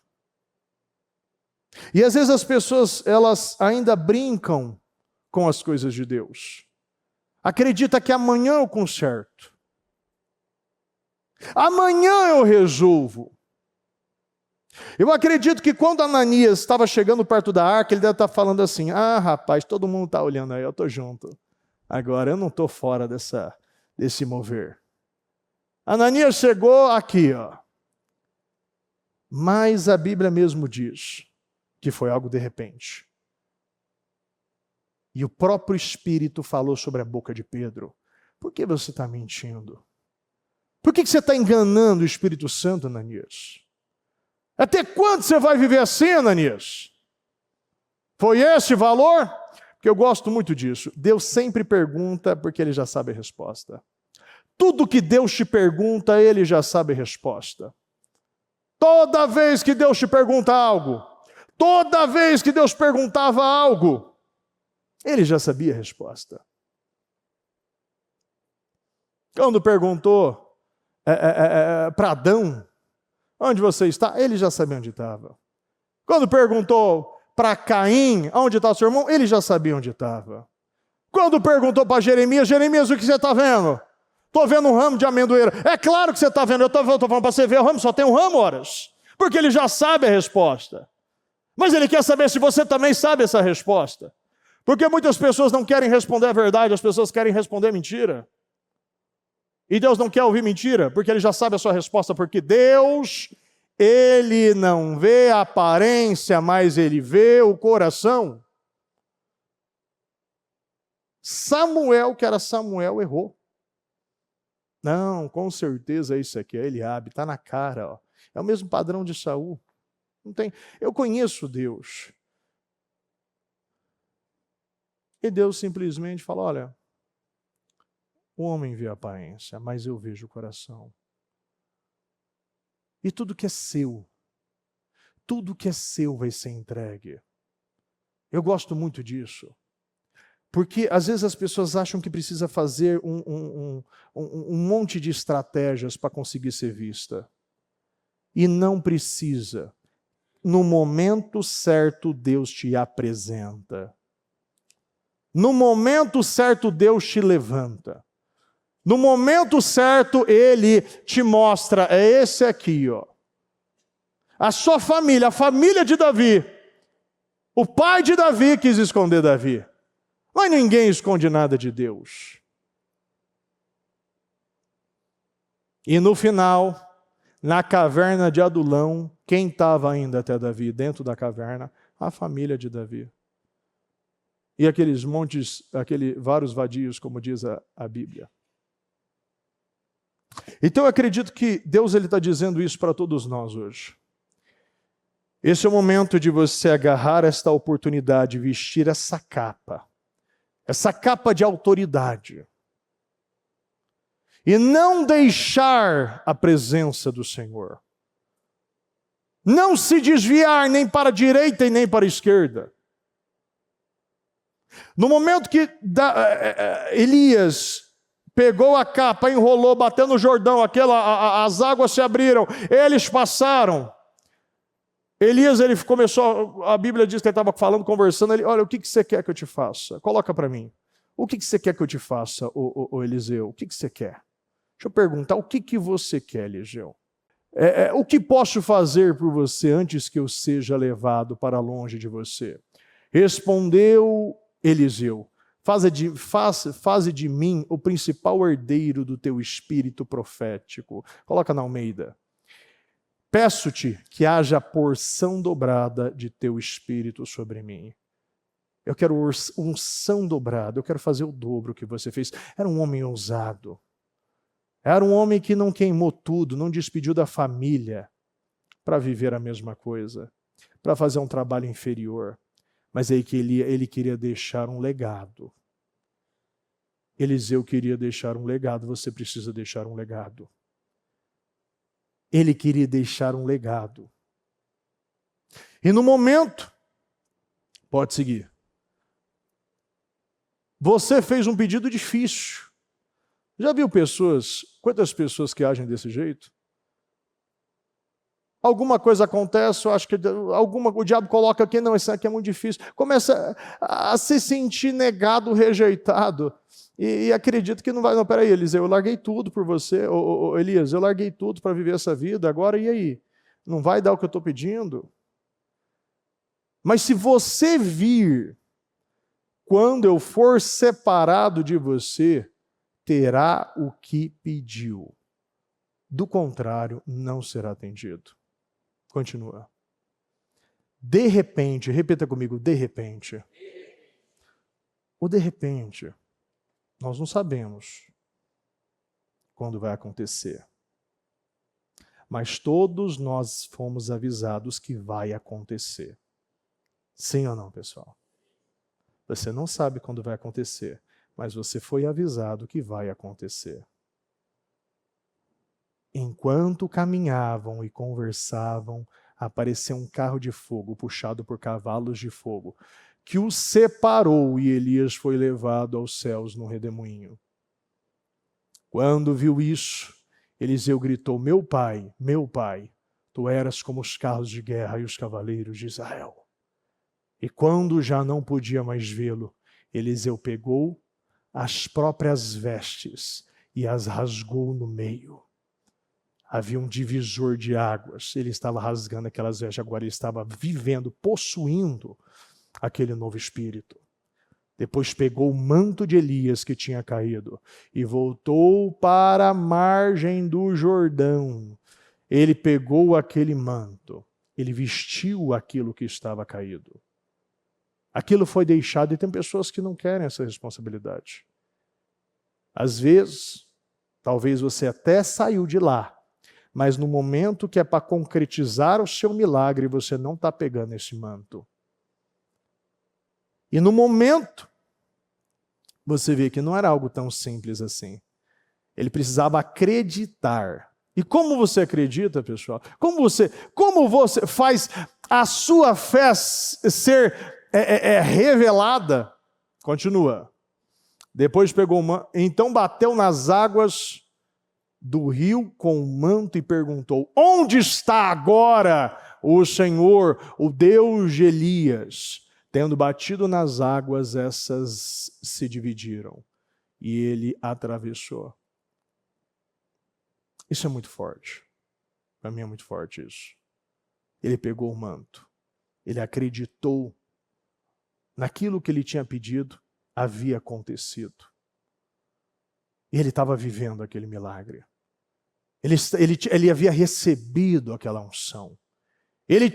E às vezes as pessoas, elas ainda brincam com as coisas de Deus. Acredita que amanhã eu conserto. Amanhã eu resolvo. Eu acredito que quando Ananias estava chegando perto da arca, ele deve estar falando assim: ah, rapaz, todo mundo está olhando aí, eu estou junto. Agora eu não estou fora desse mover. Ananias chegou aqui, ó. Mas a Bíblia mesmo diz que foi algo de repente. E o próprio Espírito falou sobre a boca de Pedro: por que você está mentindo? Por que você está enganando o Espírito Santo, Ananias? Até quando você vai viver assim, Ananias? Foi esse valor? Porque eu gosto muito disso. Deus sempre pergunta porque Ele já sabe a resposta. Tudo que Deus te pergunta, Ele já sabe a resposta. Toda vez que Deus te pergunta algo, toda vez que Deus perguntava algo, Ele já sabia a resposta. Quando perguntou para Adão, onde você está? Ele já sabia onde estava. Quando perguntou para Caim, onde está o seu irmão? Ele já sabia onde estava. Quando perguntou para Jeremias, Jeremias, o que você está vendo? Estou vendo um ramo de amendoeira. É claro que você está vendo, eu estou falando para você ver o ramo, só tem um ramo, horas. Porque ele já sabe a resposta. Mas ele quer saber se você também sabe essa resposta. Porque muitas pessoas não querem responder a verdade, as pessoas querem responder mentira. E Deus não quer ouvir mentira, porque Ele já sabe a sua resposta, porque Deus, Ele não vê a aparência, mas Ele vê o coração. Samuel, que era Samuel, errou. Não, com certeza isso aqui é Eliabe, está na cara, ó. É o mesmo padrão de Saul. Não tem. Eu conheço Deus. E Deus simplesmente fala: olha, o homem vê a aparência, mas eu vejo o coração. E tudo que é seu vai ser entregue. Eu gosto muito disso. Porque às vezes as pessoas acham que precisa fazer um monte de estratégias para conseguir ser vista. E não precisa. No momento certo, Deus te apresenta. No momento certo, Deus te levanta. No momento certo, Ele te mostra, é esse aqui, ó. A sua família, a família de Davi. O pai de Davi quis esconder Davi. Mas ninguém esconde nada de Deus. E no final, na caverna de Adulão, quem estava ainda até Davi dentro da caverna? A família de Davi. E aqueles montes, vários vadios, como diz a Bíblia. Então eu acredito que Deus está dizendo isso para todos nós hoje. Esse é o momento de você agarrar esta oportunidade, vestir essa capa. essa capa de autoridade, e não deixar a presença do Senhor. Não se desviar nem para a direita e nem para a esquerda. No momento que Elias pegou a capa, enrolou, bateu no Jordão, as águas se abriram, eles passaram. Elias, ele começou, a Bíblia diz que ele estava falando, conversando, ele, olha, o que você quer que eu te faça? Coloca para mim. O que você quer que eu te faça, ô Eliseu? O que você quer? Deixa eu perguntar, o que você quer, Eliseu? O que posso fazer por você antes que eu seja levado para longe de você? Respondeu Eliseu, faze de mim o principal herdeiro do teu espírito profético. Coloca na Almeida. Peço-te que haja porção dobrada de teu espírito sobre mim. Eu quero unção dobrada, eu quero fazer o dobro que você fez. Era um homem ousado. Era um homem que não queimou tudo, não despediu da família para viver a mesma coisa, para fazer um trabalho inferior. Mas aí que ele queria deixar um legado. Eliseu queria deixar um legado, você precisa deixar um legado. Ele queria deixar um legado. E no momento, pode seguir, você fez um pedido difícil. Já viu quantas pessoas que agem desse jeito? Alguma coisa acontece, eu acho que o diabo coloca aqui, não, isso aqui é muito difícil. Começa a se sentir negado, rejeitado. E acredita que não vai. Não, peraí, Eliseu, eu larguei tudo por você. Elias, eu larguei tudo para viver essa vida, agora e aí? Não vai dar o que eu estou pedindo? Mas se você vir, quando eu for separado de você, terá o que pediu. Do contrário, não será atendido. Continua. De repente, repita comigo, de repente. O de repente, nós não sabemos quando vai acontecer. Mas todos nós fomos avisados que vai acontecer. Sim ou não, pessoal? Você não sabe quando vai acontecer, mas você foi avisado que vai acontecer. Enquanto caminhavam e conversavam, apareceu um carro de fogo puxado por cavalos de fogo, que os separou e Elias foi levado aos céus num redemoinho. Quando viu isso, Eliseu gritou, meu pai, tu eras como os carros de guerra e os cavaleiros de Israel. E quando já não podia mais vê-lo, Eliseu pegou as próprias vestes e as rasgou no meio. Havia um divisor de águas, ele estava rasgando aquelas vestes, agora ele estava vivendo, possuindo aquele novo espírito. Depois pegou o manto de Elias que tinha caído e voltou para a margem do Jordão. Ele pegou aquele manto, ele vestiu aquilo que estava caído. Aquilo foi deixado e tem pessoas que não querem essa responsabilidade. Às vezes, talvez você até saiu de lá, mas no momento que é para concretizar o seu milagre, você não está pegando esse manto. E no momento, você vê que não era algo tão simples assim. Ele precisava acreditar. E como você acredita, pessoal? Como você faz a sua fé ser revelada? Continua. Depois pegou então bateu nas águas do rio com o manto e perguntou, onde está agora o Senhor, o Deus de Elias? Tendo batido nas águas, essas se dividiram e ele atravessou. Isso é muito forte. Para mim é muito forte isso. Ele pegou o manto. Ele acreditou naquilo que ele tinha pedido havia acontecido. E ele estava vivendo aquele milagre. Ele havia recebido aquela unção. Ele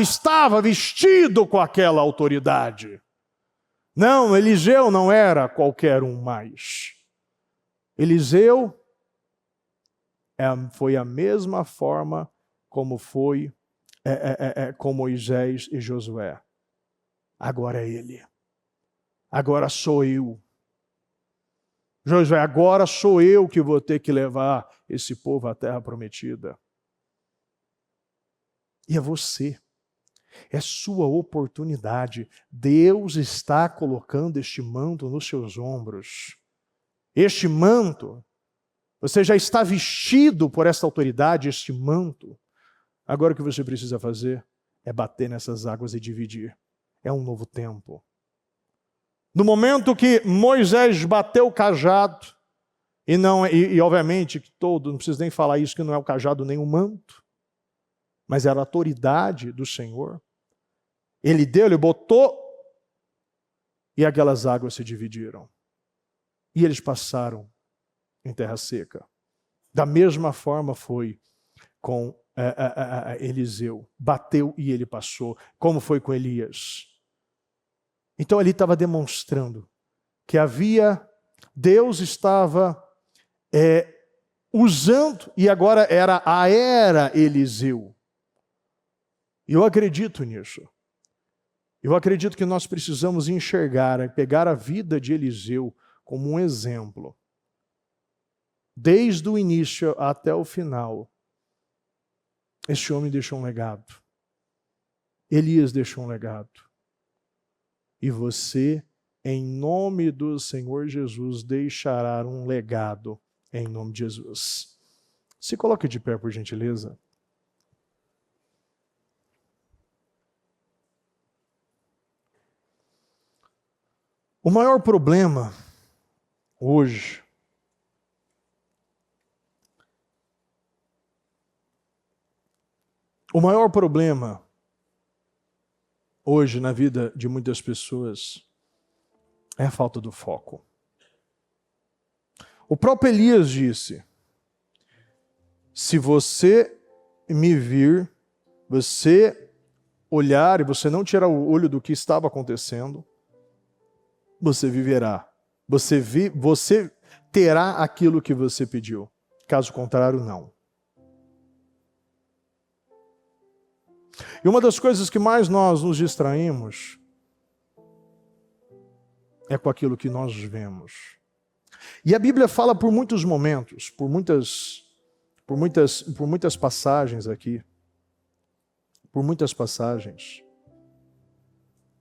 estava vestido com aquela autoridade. Não, Eliseu não era qualquer um mais. Eliseu foi a mesma forma como foi com Moisés e Josué. Agora é ele. agora sou eu. Josué, agora sou eu que vou ter que levar esse povo à terra prometida. E é você. É sua oportunidade. Deus está colocando este manto nos seus ombros. Este manto, você já está vestido por esta autoridade, este manto. Agora o que você precisa fazer é bater nessas águas e dividir. É um novo tempo. No momento que Moisés bateu o cajado, e obviamente que não precisa nem falar isso, que não é o cajado nem o manto, mas era a autoridade do Senhor. Ele deu, ele botou, e aquelas águas se dividiram. E eles passaram em terra seca. Da mesma forma foi com Eliseu. Bateu e ele passou. Como foi com Elias. Então ele estava demonstrando que Deus estava usando, e agora era a era Eliseu. E eu acredito nisso. Eu acredito que nós precisamos enxergar, pegar a vida de Eliseu como um exemplo. Desde o início até o final, este homem deixou um legado. Elias deixou um legado. E você, em nome do Senhor Jesus, deixará um legado em nome de Jesus. Se coloque de pé, por gentileza. O maior problema hoje na vida de muitas pessoas é a falta do foco. O próprio Elias disse: se você me vir, você olhar e você não tirar o olho do que estava acontecendo, você viverá. Você terá aquilo que você pediu. Caso contrário, não. E uma das coisas que mais nós nos distraímos é com aquilo que nós vemos. E a Bíblia fala por muitos momentos, por muitas passagens aqui, por muitas passagens,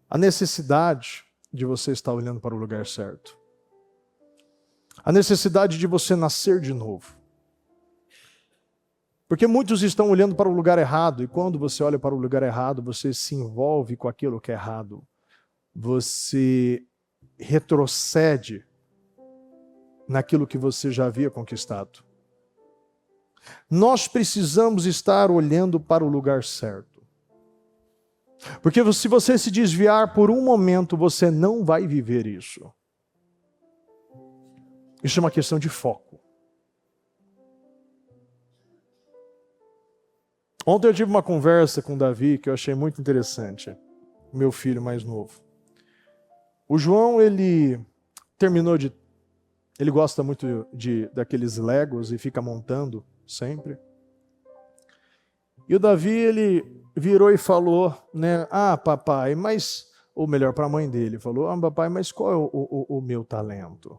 a necessidade de você estar olhando para o lugar certo. A necessidade de você nascer de novo. Porque muitos estão olhando para o lugar errado, e quando você olha para o lugar errado, você se envolve com aquilo que é errado. Você retrocede naquilo que você já havia conquistado. Nós precisamos estar olhando para o lugar certo. Porque se você se desviar por um momento, você não vai viver isso. Isso é uma questão de foco. Ontem eu tive uma conversa com o Davi que eu achei muito interessante. Meu filho mais novo. O João, ele gosta muito daqueles Legos e fica montando sempre. E o Davi, ele virou e falou, né? Papai, mas... Ou melhor, para a mãe dele, falou, papai, mas qual é o meu talento?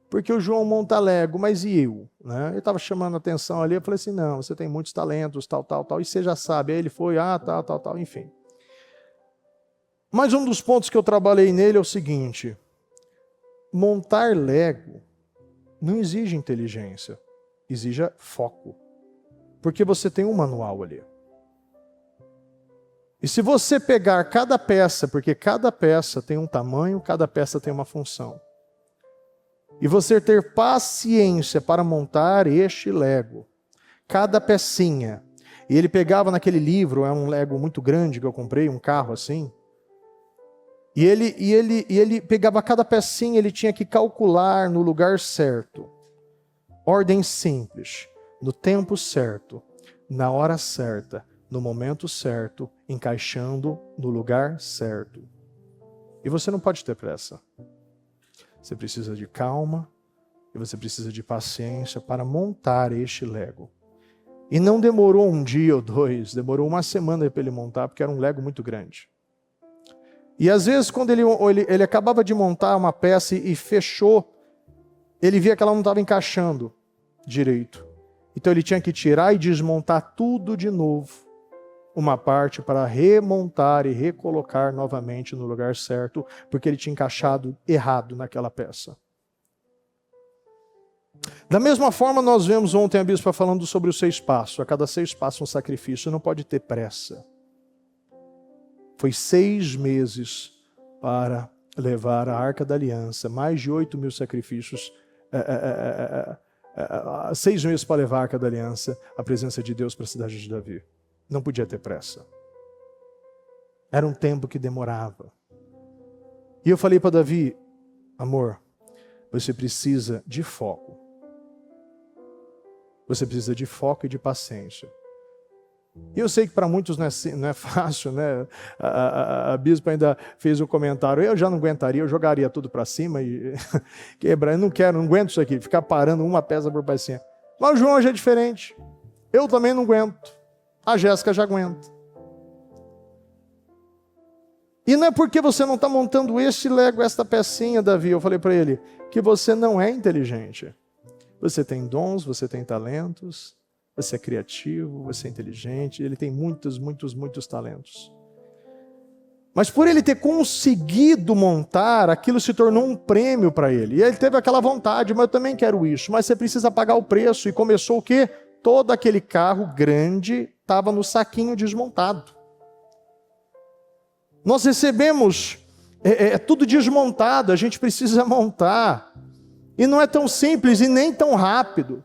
Porque o João monta Lego, mas e eu? Né? Eu estava chamando a atenção ali, eu falei assim, não, você tem muitos talentos, tal, e você já sabe. Aí ele foi, tal, enfim. Mas um dos pontos que eu trabalhei nele é o seguinte, montar Lego não exige inteligência, exige foco. Porque você tem um manual ali. E se você pegar cada peça, porque cada peça tem um tamanho, cada peça tem uma função. E você ter paciência para montar este Lego, cada pecinha. E ele pegava naquele livro, é um Lego muito grande que eu comprei, um carro assim. E ele pegava cada pecinha, ele tinha que calcular no lugar certo. Ordem simples. No tempo certo, na hora certa, no momento certo, encaixando no lugar certo. E você não pode ter pressa. Você precisa de calma e você precisa de paciência para montar este Lego. E não demorou um dia ou dois, demorou uma semana para ele montar, porque era um Lego muito grande. E às vezes, quando ele acabava de montar uma peça e fechou, ele via que ela não estava encaixando direito. Então ele tinha que tirar e desmontar tudo de novo, uma parte para remontar e recolocar novamente no lugar certo, porque ele tinha encaixado errado naquela peça. Da mesma forma, nós vemos ontem a bispa falando sobre os 6 passos. A cada 6 passos um sacrifício, não pode ter pressa. Foi 6 meses para levar a Arca da Aliança, mais de 8.000 sacrifícios, 6 meses para levar a Arca da Aliança, a presença de Deus para a cidade de Davi. Não podia ter pressa. Era um tempo que demorava. E eu falei para Davi, amor, você precisa de foco. Você precisa de foco e de paciência. E eu sei que para muitos não é fácil, né? A bispa ainda fez um comentário, eu já não aguentaria, eu jogaria tudo para cima e quebrar. Eu não aguento isso aqui, ficar parando uma peça por pecinha. Mas o João já é diferente. Eu também não aguento. A Jéssica já aguenta. E não é porque você não está montando este Lego, esta pecinha, Davi, eu falei para ele, que você não é inteligente. Você tem dons, você tem talentos, você é criativo, você é inteligente, ele tem muitos talentos. Mas por ele ter conseguido montar, aquilo se tornou um prêmio para ele. E ele teve aquela vontade, mas eu também quero isso. Mas você precisa pagar o preço. E começou o quê? Todo aquele carro grande estava no saquinho desmontado. Nós recebemos tudo desmontado, a gente precisa montar. E não é tão simples e nem tão rápido.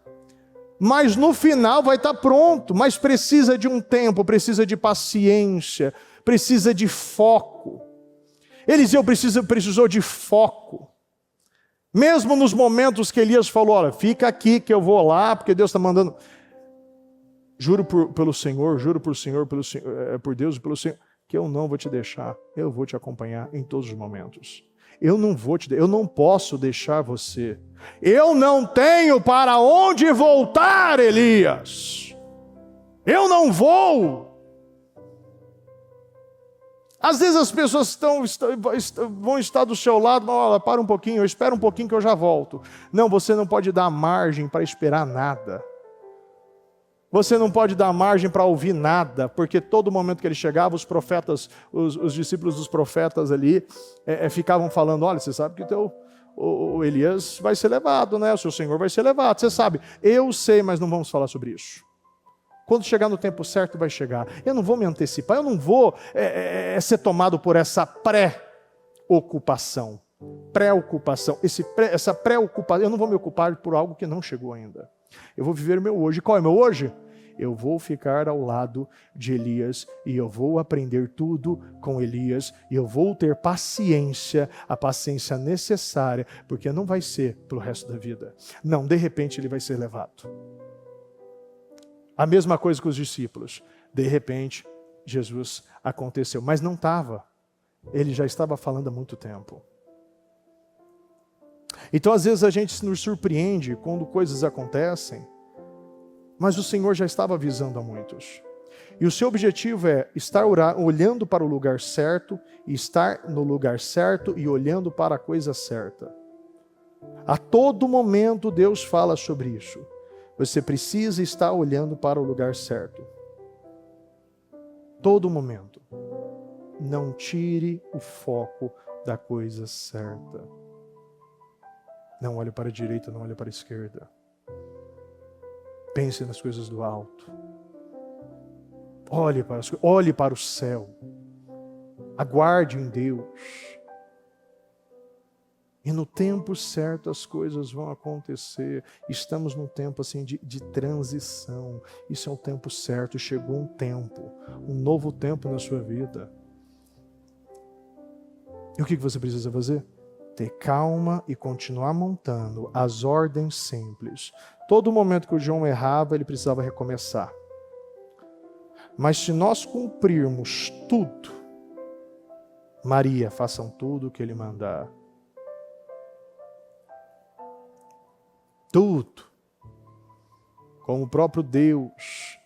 Mas no final vai estar pronto, mas precisa de um tempo, precisa de paciência, precisa de foco. Eliseu precisou de foco. Mesmo nos momentos que Elias falou, olha, fica aqui que eu vou lá, porque Deus está mandando. Juro pelo Senhor, juro por Senhor, por Deus e pelo Senhor, que eu não vou te deixar, eu vou te acompanhar em todos os momentos. Eu não posso deixar você. Eu não tenho para onde voltar, Elias. Eu não vou. Às vezes as pessoas vão estar do seu lado, mas olha, para um pouquinho, eu espero um pouquinho que eu já volto. Não, você não pode dar margem para esperar nada. Você não pode dar margem para ouvir nada, porque todo momento que ele chegava, os profetas, os discípulos dos profetas ali, ficavam falando, olha, você sabe que o Elias vai ser levado, né? O seu Senhor vai ser levado, você sabe. Eu sei, mas não vamos falar sobre isso. Quando chegar no tempo certo, vai chegar. Eu não vou me antecipar, eu não vou ser tomado por essa preocupação. Essa preocupação, eu não vou me ocupar por algo que não chegou ainda. Eu vou viver o meu hoje. Qual é o meu hoje? Eu vou ficar ao lado de Elias e eu vou aprender tudo com Elias e eu vou ter paciência, a paciência necessária, porque não vai ser pelo resto da vida. Não, de repente ele vai ser levado. A mesma coisa com os discípulos. De repente, Jesus aconteceu, mas não estava. Ele já estava falando há muito tempo. Então, às vezes, a gente nos surpreende quando coisas acontecem, mas o Senhor já estava avisando a muitos. E o seu objetivo é estar olhando para o lugar certo, e estar no lugar certo e olhando para a coisa certa. A todo momento Deus fala sobre isso. Você precisa estar olhando para o lugar certo. Todo momento. Não tire o foco da coisa certa. Não olhe para a direita, não olhe para a esquerda. Pense nas coisas do alto. Olhe para o céu. Aguarde em Deus. E no tempo certo as coisas vão acontecer. Estamos num tempo assim de transição. Isso é o tempo certo. Chegou um tempo, um novo tempo na sua vida. E o que você precisa fazer? Ter calma e continuar montando as ordens simples. Todo momento que o João errava, ele precisava recomeçar. Mas se nós cumprirmos tudo, Maria, façam tudo o que ele mandar. Tudo. Como o próprio Deus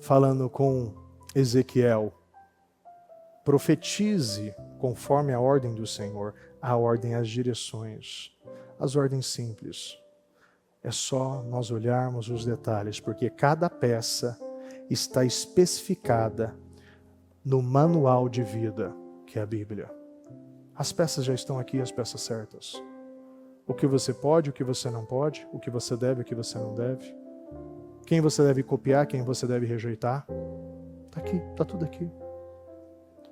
falando com Ezequiel. Profetize conforme a ordem do Senhor, a ordem, as direções, as ordens simples. É só nós olharmos os detalhes, porque cada peça está especificada no manual de vida, que é a Bíblia. As peças já estão aqui, as peças certas. O que você pode, o que você não pode, o que você deve, o que você não deve. Quem você deve copiar, quem você deve rejeitar. Está aqui, está tudo aqui.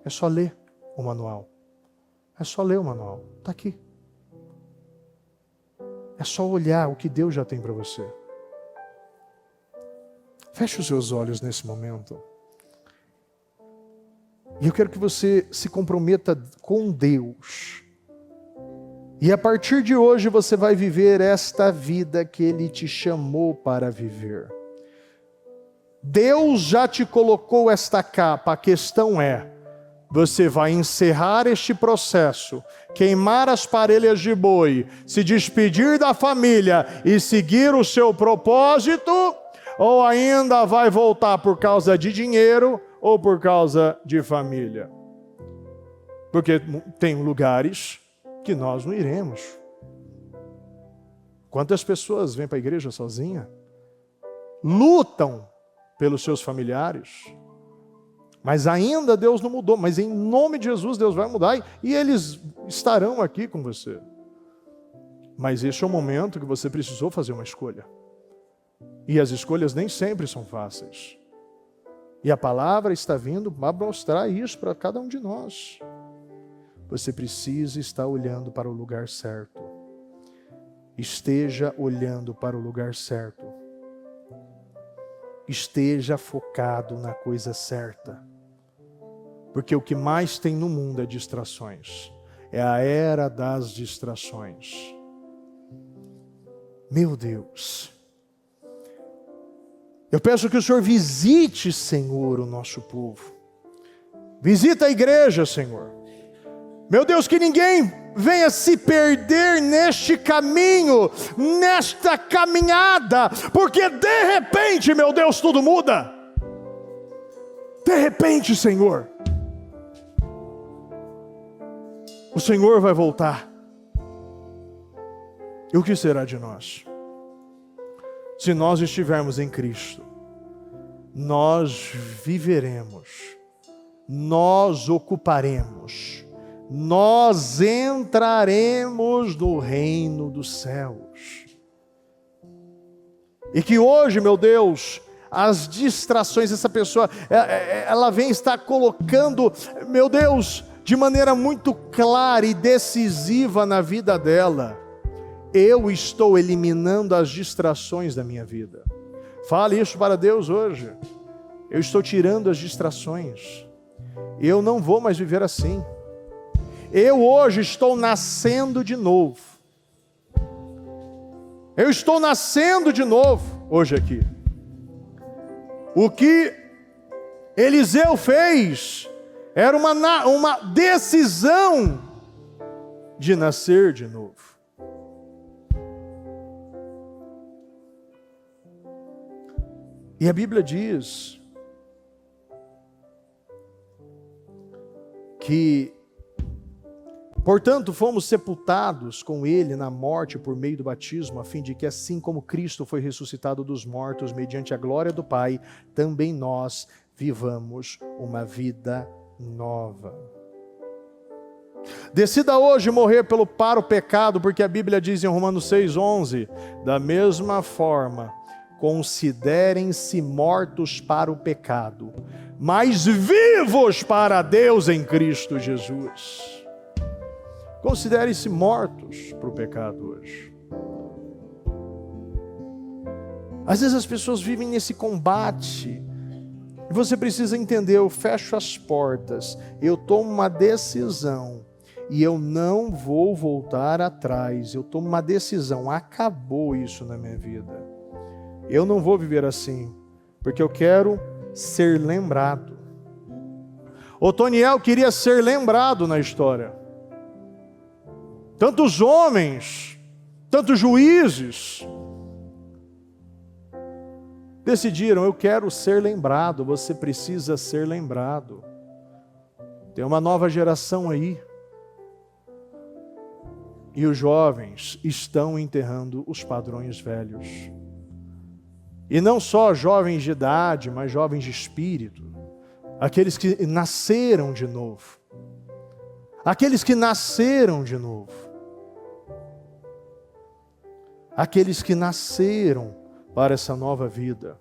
É só ler o manual. É só ler o manual. Está aqui. É só olhar o que Deus já tem para você. Feche os seus olhos nesse momento. E eu quero que você se comprometa com Deus. E a partir de hoje você vai viver esta vida que Ele te chamou para viver. Deus já te colocou esta capa, a questão é, você vai encerrar este processo, queimar as parelhas de boi, se despedir da família e seguir o seu propósito, ou ainda vai voltar por causa de dinheiro ou por causa de família? Porque tem lugares que nós não iremos. Quantas pessoas vêm para a igreja sozinha? Lutam pelos seus familiares. Mas ainda Deus não mudou. Mas em nome de Jesus Deus vai mudar e eles estarão aqui com você. Mas este é o momento que você precisou fazer uma escolha. E as escolhas nem sempre são fáceis. E a palavra está vindo para mostrar isso para cada um de nós. Você precisa estar olhando para o lugar certo. Esteja olhando para o lugar certo. Esteja focado na coisa certa. Porque o que mais tem no mundo é distrações. É a era das distrações. Meu Deus. Eu peço que o Senhor visite, Senhor, o nosso povo. Visita a igreja, Senhor. Meu Deus, que ninguém venha se perder neste caminho, nesta caminhada, porque de repente, meu Deus, tudo muda. De repente, Senhor, o Senhor vai voltar. E o que será de nós? Se nós estivermos em Cristo, nós viveremos, nós ocuparemos, nós entraremos no reino dos céus. E que hoje, meu Deus, as distrações, essa pessoa, ela vem estar colocando, meu Deus, de maneira muito clara e decisiva na vida dela. Eu estou eliminando as distrações da minha vida. Fale isso para Deus hoje. Eu estou tirando as distrações. Eu não vou mais viver assim. Eu hoje estou nascendo de novo. Eu estou nascendo de novo hoje aqui. O que Eliseu fez era uma decisão de nascer de novo. E a Bíblia diz que, portanto, fomos sepultados com Ele na morte por meio do batismo, a fim de que, assim como Cristo foi ressuscitado dos mortos mediante a glória do Pai, também nós vivamos uma vida nova. Decida hoje morrer para o pecado, porque a Bíblia diz em Romanos 6,11, da mesma forma, considerem-se mortos para o pecado, mas vivos para Deus em Cristo Jesus. Considere-se mortos para o pecado hoje. Às vezes as pessoas vivem nesse combate, e você precisa entender, eu fecho as portas, eu tomo uma decisão, e eu não vou voltar atrás, eu tomo uma decisão, acabou isso na minha vida. Eu não vou viver assim, porque eu quero ser lembrado. Otoniel queria ser lembrado na história. Tantos homens, tantos juízes, decidiram, eu quero ser lembrado. Você precisa ser lembrado. Tem uma nova geração aí. E os jovens estão enterrando os padrões velhos. E não só jovens de idade, mas jovens de espírito. Aqueles que nasceram de novo. Aqueles que nasceram de novo. Aqueles que nasceram para essa nova vida.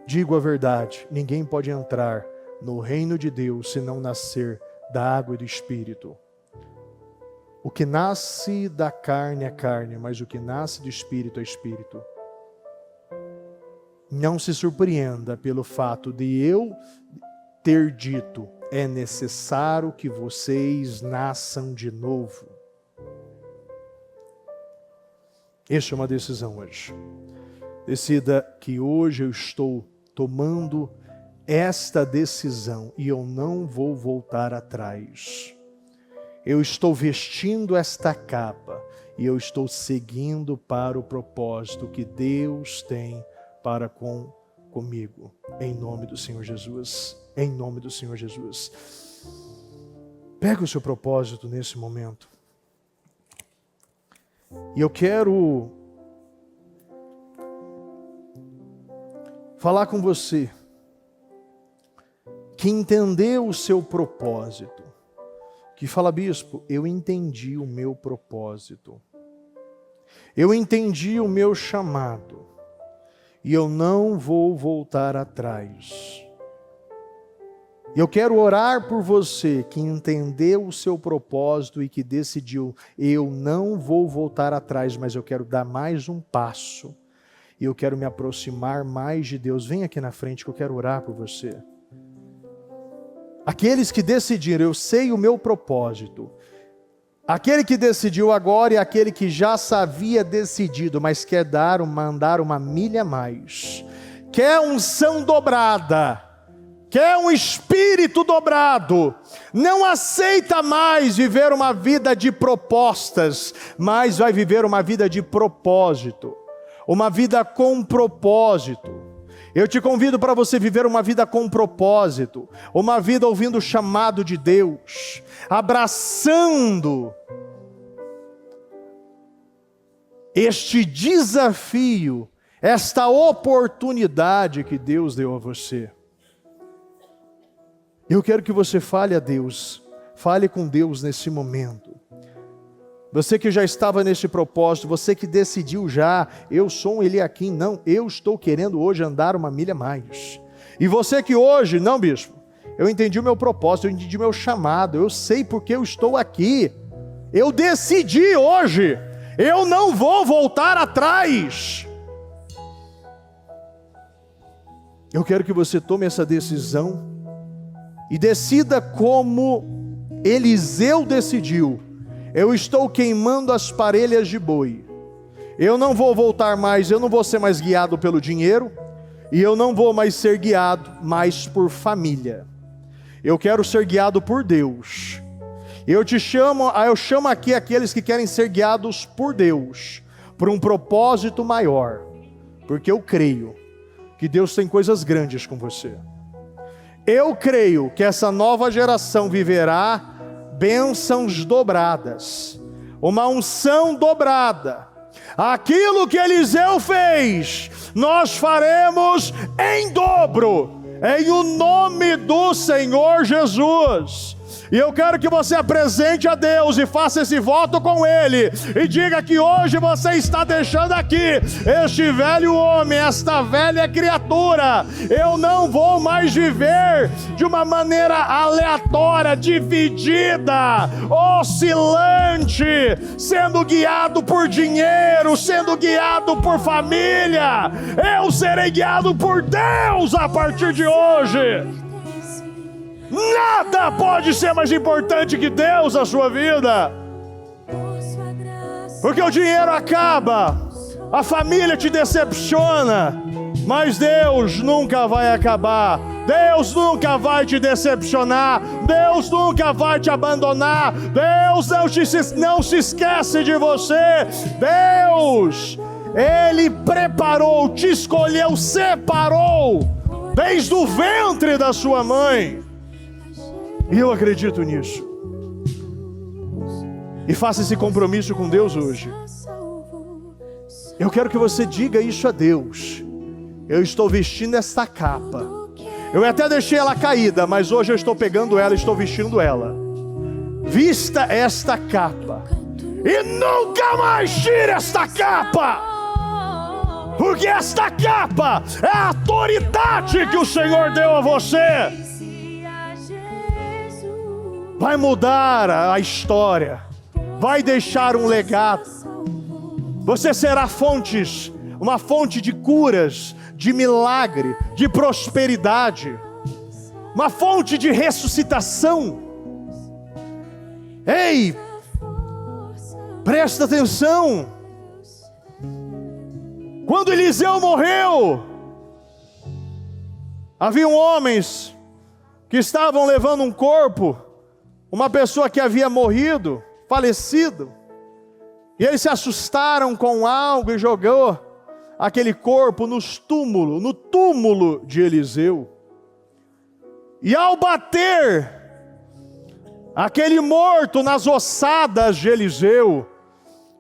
Digo a verdade, ninguém pode entrar no reino de Deus se não nascer da água e do Espírito. O que nasce da carne é carne, mas o que nasce do Espírito é Espírito. Não se surpreenda pelo fato de eu ter dito, é necessário que vocês nasçam de novo. Esta é uma decisão hoje. Decida que hoje eu estou tomando esta decisão e eu não vou voltar atrás. Eu estou vestindo esta capa e eu estou seguindo para o propósito que Deus tem para comigo. Em nome do Senhor Jesus. Em nome do Senhor Jesus. Pega o seu propósito nesse momento. E eu quero falar com você que entendeu o seu propósito, que fala, bispo, eu entendi o meu propósito, eu entendi o meu chamado, e eu não vou voltar atrás. Eu quero orar por você que entendeu o seu propósito e que decidiu, eu não vou voltar atrás, mas eu quero dar mais um passo. E eu quero me aproximar mais de Deus. Vem aqui na frente que eu quero orar por você. Aqueles que decidiram, eu sei o meu propósito. Aquele que decidiu agora e aquele que já havia decidido, mas quer mandar uma milha a mais. Quer unção dobrada. Quer um espírito dobrado. Não aceita mais viver uma vida de propostas, mas vai viver uma vida de propósito. Uma vida com propósito. Eu te convido para você viver uma vida com propósito. Uma vida ouvindo o chamado de Deus. Abraçando este desafio, esta oportunidade que Deus deu a você. Eu quero que você fale a Deus. Fale com Deus nesse momento. Você que já estava nesse propósito, você que decidiu já, eu sou um Eliaquim, não, eu estou querendo hoje andar uma milha a mais. E você que hoje, não bispo, eu entendi o meu propósito, eu entendi o meu chamado, eu sei porque eu estou aqui. Eu decidi hoje, eu não vou voltar atrás. Eu quero que você tome essa decisão e decida como Eliseu decidiu. Eu estou queimando as parelhas de boi. Eu não vou voltar mais, eu não vou ser mais guiado pelo dinheiro. E eu não vou mais ser guiado mais por família. Eu quero ser guiado por Deus. Eu chamo aqui aqueles que querem ser guiados por Deus. Por um propósito maior. Porque eu creio que Deus tem coisas grandes com você. Eu creio que essa nova geração viverá bênçãos dobradas, uma unção dobrada. Aquilo que Eliseu fez, nós faremos em dobro, em o nome do Senhor Jesus. E eu quero que você apresente a Deus e faça esse voto com Ele. E diga que hoje você está deixando aqui este velho homem, esta velha criatura. Eu não vou mais viver de uma maneira aleatória, dividida, oscilante, sendo guiado por dinheiro, sendo guiado por família. Eu serei guiado por Deus a partir de hoje. Nada pode ser mais importante que Deus na sua vida. Porque o dinheiro acaba, a família te decepciona, mas Deus nunca vai acabar. Deus nunca vai te decepcionar. Deus nunca vai te abandonar. Deus não se esquece de você. Deus, Ele preparou, te escolheu, separou. desde o ventre da sua mãe. E eu acredito nisso. E faça esse compromisso com Deus hoje. Eu quero que você diga isso a Deus. Eu estou vestindo esta capa. Eu até deixei ela caída, mas hoje eu estou pegando ela e estou vestindo ela. Vista esta capa. E nunca mais tire esta capa. Porque esta capa é a autoridade que o Senhor deu a você. Vai mudar a história. Vai deixar um legado. Você será uma fonte de curas, de milagre, de prosperidade. Uma fonte de ressuscitação. Ei, presta atenção. Quando Eliseu morreu, haviam homens que estavam levando um corpo, uma pessoa que havia morrido, falecido, e eles se assustaram com algo e jogou aquele corpo no túmulo de Eliseu. E ao bater aquele morto nas ossadas de Eliseu,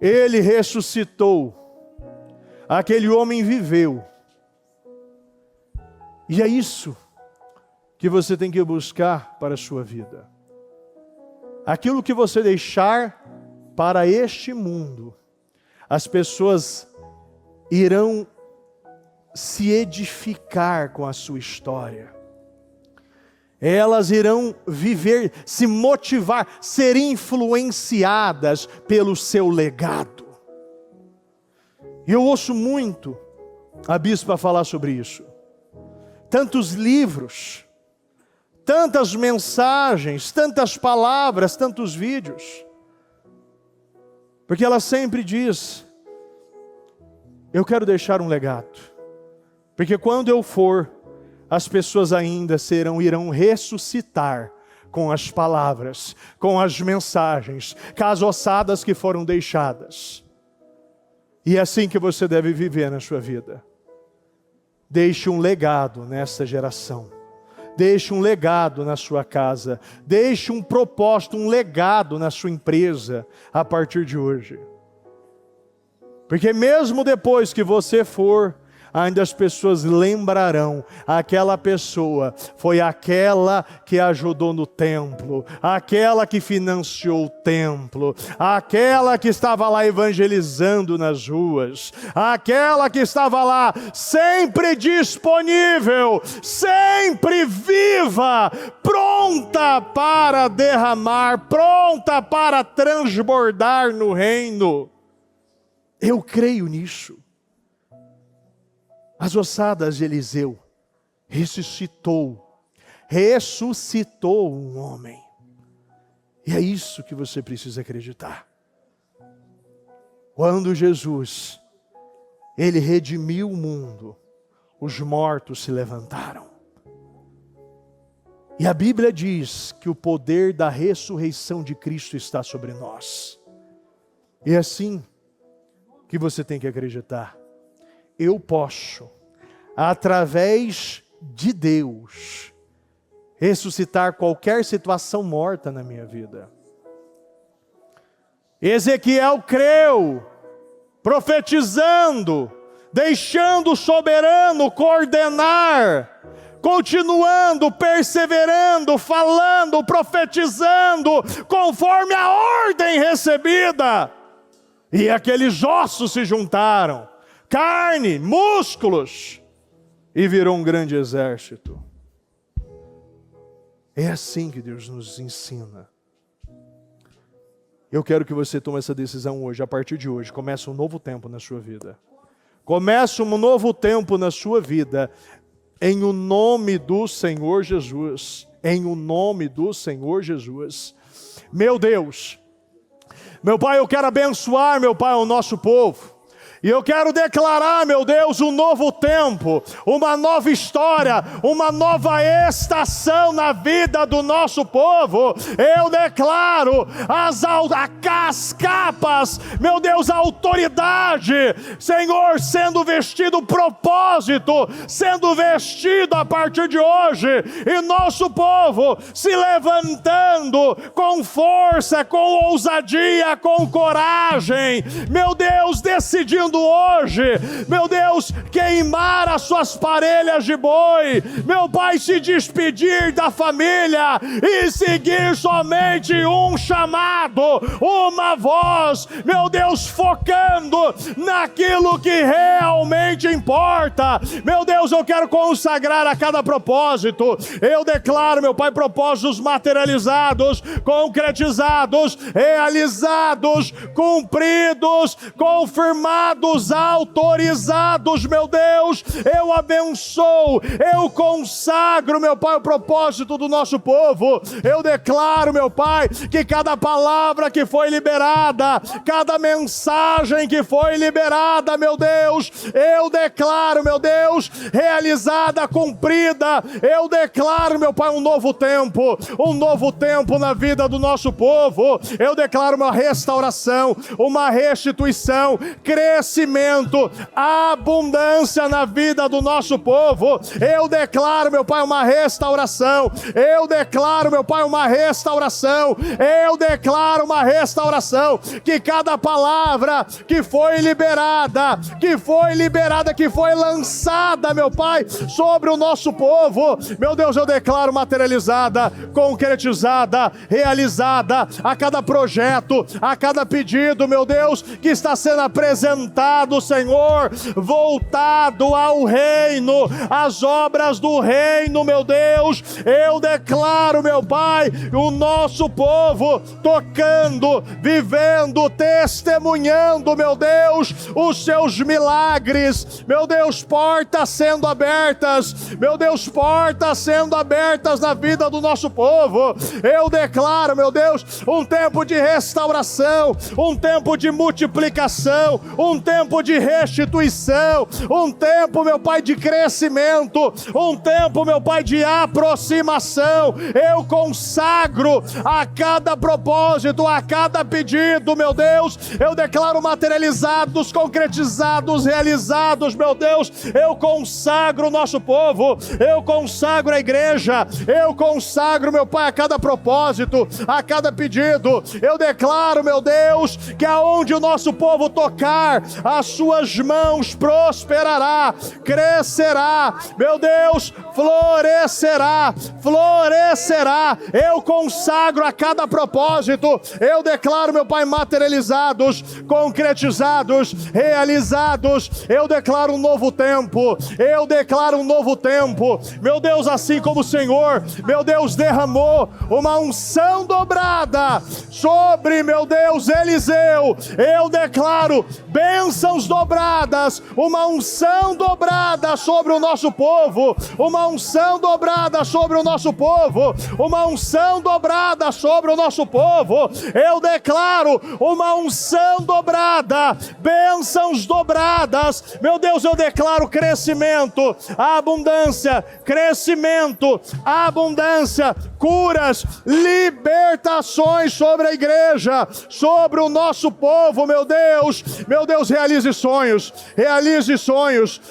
ele ressuscitou. Aquele homem viveu. E é isso que você tem que buscar para a sua vida. Aquilo que você deixar para este mundo, as pessoas irão se edificar com a sua história. Elas irão viver, se motivar, ser influenciadas pelo seu legado. E eu ouço muito a bispa falar sobre isso. Tantos livros, tantas mensagens, tantas palavras, tantos vídeos. Porque ela sempre diz: eu quero deixar um legado. Porque quando eu for, as pessoas ainda irão ressuscitar com as palavras, com as mensagens, com as ossadas que foram deixadas. E é assim que você deve viver na sua vida. Deixe um legado nessa geração. Deixe um legado na sua casa. Deixe um propósito, um legado na sua empresa a partir de hoje. Porque mesmo depois que você for, ainda as pessoas lembrarão: aquela pessoa foi aquela que ajudou no templo, aquela que financiou o templo, aquela que estava lá evangelizando nas ruas, aquela que estava lá sempre disponível, sempre viva, pronta para derramar, pronta para transbordar no reino. Eu creio nisso. As ossadas de Eliseu ressuscitou um homem. E é isso que você precisa acreditar. Quando Jesus, ele redimiu o mundo, os mortos se levantaram. E a Bíblia diz que o poder da ressurreição de Cristo está sobre nós. E é assim que você tem que acreditar. Eu posso, através de Deus, ressuscitar qualquer situação morta na minha vida. Ezequiel creu, profetizando, deixando o soberano coordenar, continuando, perseverando, falando, profetizando, conforme a ordem recebida. E aqueles ossos se juntaram, carne, músculos, e virou um grande exército. É assim que Deus nos ensina. Eu quero que você tome essa decisão hoje, a partir de hoje. Começa um novo tempo na sua vida. Começa um novo tempo na sua vida, em o nome do Senhor Jesus. Em o nome do Senhor Jesus. Meu Deus, meu Pai, eu quero abençoar, meu Pai, o nosso povo. E eu quero declarar, meu Deus, um novo tempo, uma nova história, uma nova estação na vida do nosso povo. Eu declaro as capas, meu Deus, a autoridade, Senhor, sendo vestido propósito, sendo vestido a partir de hoje, e nosso povo se levantando com força, com ousadia, com coragem, meu Deus, decidindo hoje, meu Deus, queimar as suas parelhas de boi, meu Pai, se despedir da família e seguir somente um chamado, uma voz, meu Deus, focando naquilo que realmente importa. Meu Deus, eu quero consagrar a cada propósito. Eu declaro, meu Pai, propósitos materializados, concretizados, realizados, cumpridos, confirmados, autorizados, meu Deus. Eu abençoo, eu consagro, meu Pai, o propósito do nosso povo. Eu declaro, meu Pai, que cada palavra que foi liberada, cada mensagem que foi liberada, meu Deus, eu declaro, meu Deus, realizada, cumprida. Eu declaro, meu Pai, um novo tempo na vida do nosso povo. Eu declaro uma restauração, uma restituição, crescimento, abundância na vida do nosso povo. Eu declaro, meu Pai, uma restauração. Eu declaro, meu Pai, uma restauração. Eu declaro uma restauração. Que cada palavra que foi liberada, que foi lançada, meu Pai, sobre o nosso povo, meu Deus, eu declaro materializada, concretizada, realizada, a cada projeto, a cada pedido, meu Deus, que está sendo apresentado, Senhor, voltado ao reino, às obras do reino, meu Deus. Eu declaro, meu Pai, o nosso povo tocando, vivendo, testemunhando, meu Deus, os seus milagres, meu Deus, portas sendo abertas, meu Deus, portas sendo abertas na vida do nosso povo. Eu declaro, meu Deus, um tempo de restauração, um tempo de multiplicação, um tempo de restituição, um tempo, meu Pai, de crescimento, um tempo, meu Pai, de aproximação. Eu consagro a cada propósito, a cada pedido, meu Deus, eu declaro materializados, concretizados, realizados, meu Deus. Eu consagro o nosso povo, eu consagro a igreja, eu consagro, meu Pai, a cada propósito, a cada pedido. Eu declaro, meu Deus, que aonde o nosso povo tocar, as suas mãos prosperará, crescerá, meu Deus, florescerá. Eu consagro a cada propósito. Eu declaro, meu Pai, materializados, concretizados, realizados. Eu declaro um novo tempo. Eu declaro um novo tempo. Meu Deus, assim como o Senhor, meu Deus, derramou uma unção dobrada sobre, meu Deus, Eliseu, eu declaro bênçãos dobradas, uma unção dobrada sobre o nosso povo, uma unção dobrada sobre o nosso povo, uma unção dobrada sobre o nosso povo. Eu declaro uma unção dobrada, bênçãos dobradas. Meu Deus, eu declaro crescimento, abundância, crescimento, abundância, curas, libertações sobre a igreja, sobre o nosso povo, meu Deus. Meu Deus, realize sonhos,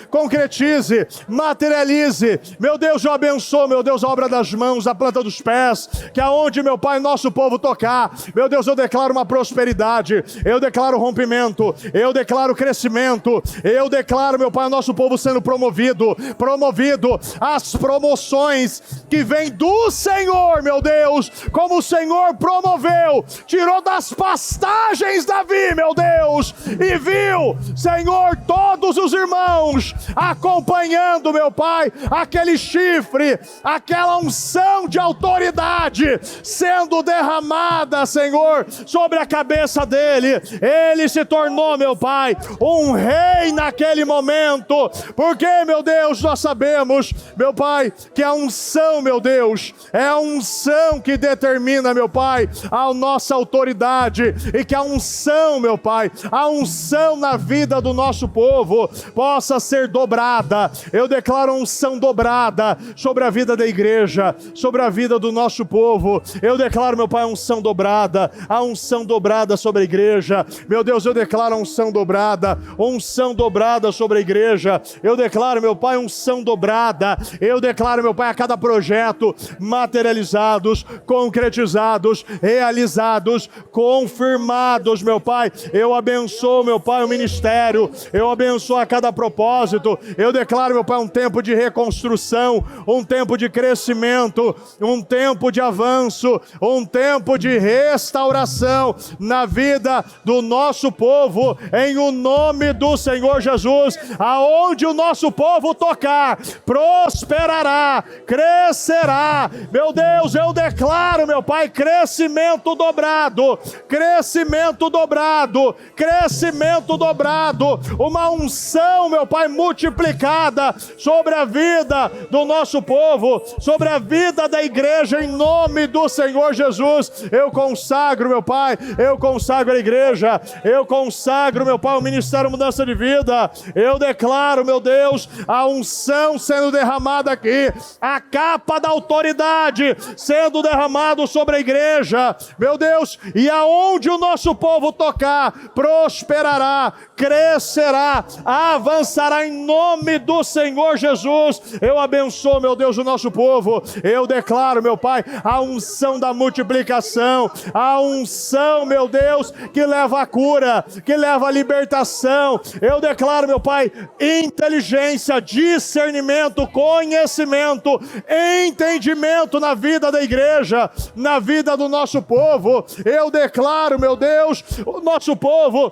concretize, materialize. Meu Deus, eu abençoo, meu Deus, a obra das mãos, a planta dos pés, que aonde, meu Pai, nosso povo tocar, meu Deus, eu declaro uma prosperidade, eu declaro rompimento, eu declaro crescimento, eu declaro, meu Pai, nosso povo sendo promovido, as promoções que vêm do Senhor, meu Deus, como o Senhor promoveu, tirou das pastagens Davi, meu Deus, e viu, Senhor, todos os irmãos acompanhando, meu Pai, aquele chifre, aquela unção de autoridade sendo derramada, Senhor, sobre a cabeça dele. Ele se tornou, meu Pai, um rei naquele momento, porque, meu Deus, nós sabemos, meu Pai, que a unção, meu Deus, é a unção que determina, meu Pai, a nossa autoridade, e que a unção, meu Pai, a unção na vida do nosso povo possa ser dobrada. Eu declaro unção dobrada sobre a vida da igreja, sobre a vida do nosso povo. Eu declaro, meu Pai, a unção dobrada sobre a igreja. Meu Deus, eu declaro a unção dobrada sobre a igreja. Eu declaro, meu Pai, unção dobrada. Eu declaro, meu Pai, a cada projeto materializados, concretizados, realizados, confirmados, meu Pai. Eu abençoo, meu Pai, o ministério. Eu abençoo a cada propósito. Eu declaro, meu Pai, um tempo de reconstrução, um tempo de crescimento, um tempo de avanço, um tempo de restauração na vida do nosso povo, em o nome do Senhor Jesus. Aonde o nosso povo tocar, prosperará, crescerá. Meu Deus, eu declaro, meu Pai, crescimento dobrado, crescimento dobrado, crescimento dobrado, uma unção, meu Pai, multiplicada sobre a vida do nosso povo, sobre a vida da igreja, em nome do Senhor Jesus. Eu consagro, meu Pai, eu consagro a igreja, eu consagro, meu Pai, o Ministério Mudança de Vida. Eu declaro, meu Deus, a unção sendo derramada aqui, a capa da autoridade sendo derramado sobre a igreja, meu Deus, e aonde o nosso povo tocar, prosperará, crescerá, avançará em nome do Senhor Jesus. Eu abençoo, meu Deus, o nosso povo. Eu declaro, meu Pai, a unção da multiplicação, a unção, meu Deus, que leva a cura, que leva a libertação. Eu declaro, meu Pai, inteligência, discernimento, conhecimento, entendimento na vida da igreja, na vida do nosso povo. Eu declaro, meu Deus, o nosso povo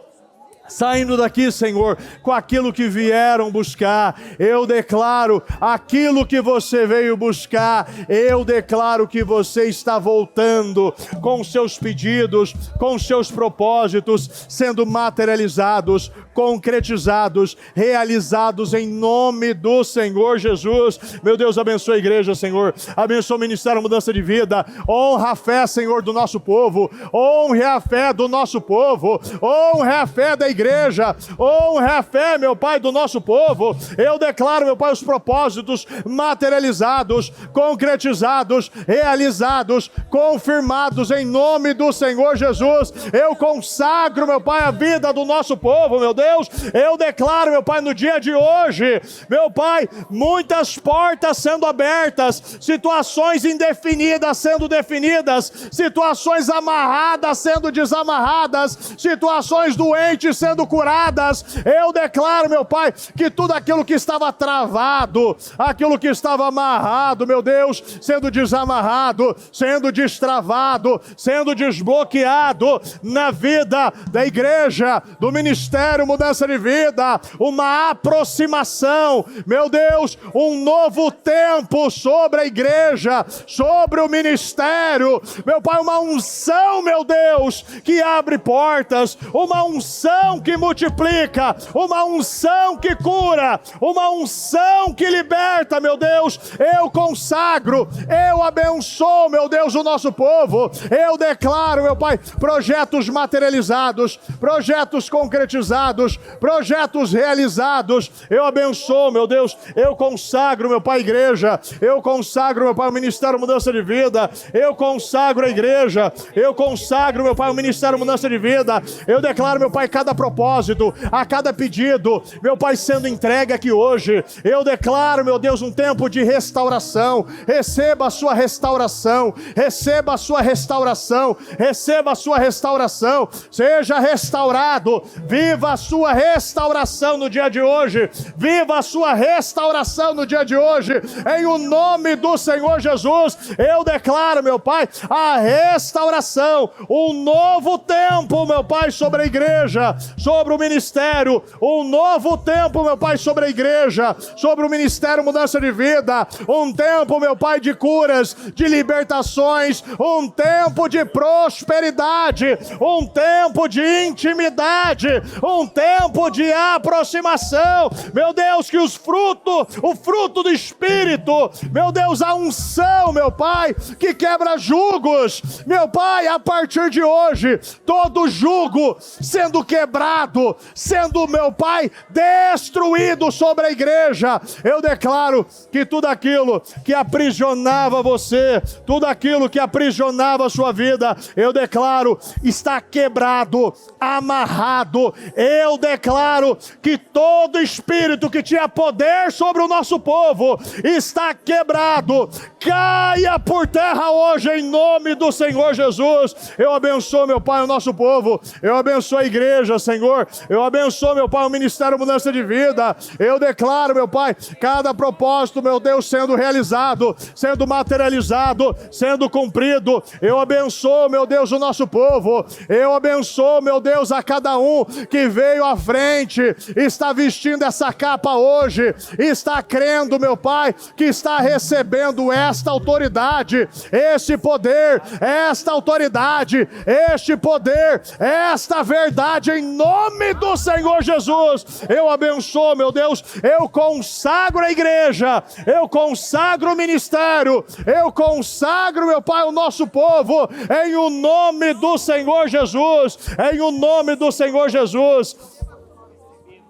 saindo daqui, Senhor, com aquilo que vieram buscar. Eu declaro aquilo que você veio buscar. Eu declaro que você está voltando com seus pedidos, com seus propósitos, sendo materializados, concretizados, realizados em nome do Senhor Jesus. Meu Deus, abençoa a igreja, Senhor. Abençoa o Ministério Mudança de Vida. Honra a fé, Senhor, do nosso povo. Honre a fé do nosso povo. Honre a fé da igreja, honre a fé, meu Pai, do nosso povo. Eu declaro, meu Pai, os propósitos materializados, concretizados, realizados, confirmados em nome do Senhor Jesus. Eu consagro, meu Pai, a vida do nosso povo, meu Deus. Eu declaro, meu Pai, no dia de hoje, meu Pai, muitas portas sendo abertas, situações indefinidas sendo definidas, situações amarradas sendo desamarradas, situações doentes sendo curadas. Eu declaro, meu Pai, que tudo aquilo que estava travado, aquilo que estava amarrado, meu Deus, sendo desamarrado, sendo destravado, sendo desbloqueado na vida da igreja, do Ministério Mudança de Vida, uma aproximação, meu Deus, um novo tempo sobre a igreja, sobre o ministério, meu Pai, uma unção, meu Deus, que abre portas, uma unção que multiplica, uma unção que cura, uma unção que liberta, meu Deus. Eu consagro, eu abençoo, meu Deus, o nosso povo. Eu declaro, meu Pai, projetos materializados, projetos concretizados, projetos realizados. Eu abençoo, meu Deus, eu consagro, meu Pai, a igreja, eu consagro, meu Pai, o Ministério Mudança de Vida, eu consagro a igreja, eu consagro, meu Pai, o Ministério Mudança de Vida. Eu declaro, meu Pai, cada propósito, a cada pedido, meu Pai, sendo entregue aqui hoje. Eu declaro, meu Deus, um tempo de restauração. Receba a sua restauração, receba a sua restauração, receba a sua restauração. Seja restaurado, viva a sua restauração no dia de hoje, viva a sua restauração no dia de hoje, em o nome do Senhor Jesus. Eu declaro, meu Pai, a restauração, um novo tempo, meu Pai, sobre a igreja, sobre o ministério, um novo tempo, meu Pai, sobre a igreja, sobre o Ministério Mudança de Vida, um tempo, meu Pai, de curas, de libertações, um tempo de prosperidade, um tempo de intimidade, um tempo de aproximação, meu Deus, que o fruto do Espírito, meu Deus, a unção, meu Pai, que quebra jugos, meu Pai, a partir de hoje, todo jugo sendo quebrado, quebrado, sendo, meu Pai, destruído sobre a igreja. Eu declaro que tudo aquilo que aprisionava você, tudo aquilo que aprisionava a sua vida, eu declaro, está quebrado, amarrado. Eu declaro que todo espírito que tinha poder sobre o nosso povo está quebrado. Caia por terra hoje em nome do Senhor Jesus. Eu abençoo, meu Pai, o nosso povo. Eu abençoo a igreja, Senhor. Eu abençoo, meu Pai, o Ministério Mudança de Vida. Eu declaro, meu Pai, cada propósito, meu Deus, sendo realizado, sendo materializado, sendo cumprido. Eu abençoo, meu Deus, o nosso povo. Eu abençoo, meu Deus, a cada um que veio à frente, está vestindo essa capa hoje, está crendo, meu Pai, que está recebendo esta autoridade, este poder, esta autoridade, este poder, esta verdade, em nome do Senhor Jesus. Eu abençoo, meu Deus, eu consagro a igreja, eu consagro o ministério, eu consagro, meu Pai, o nosso povo, em o nome do Senhor Jesus, em o nome do Senhor Jesus.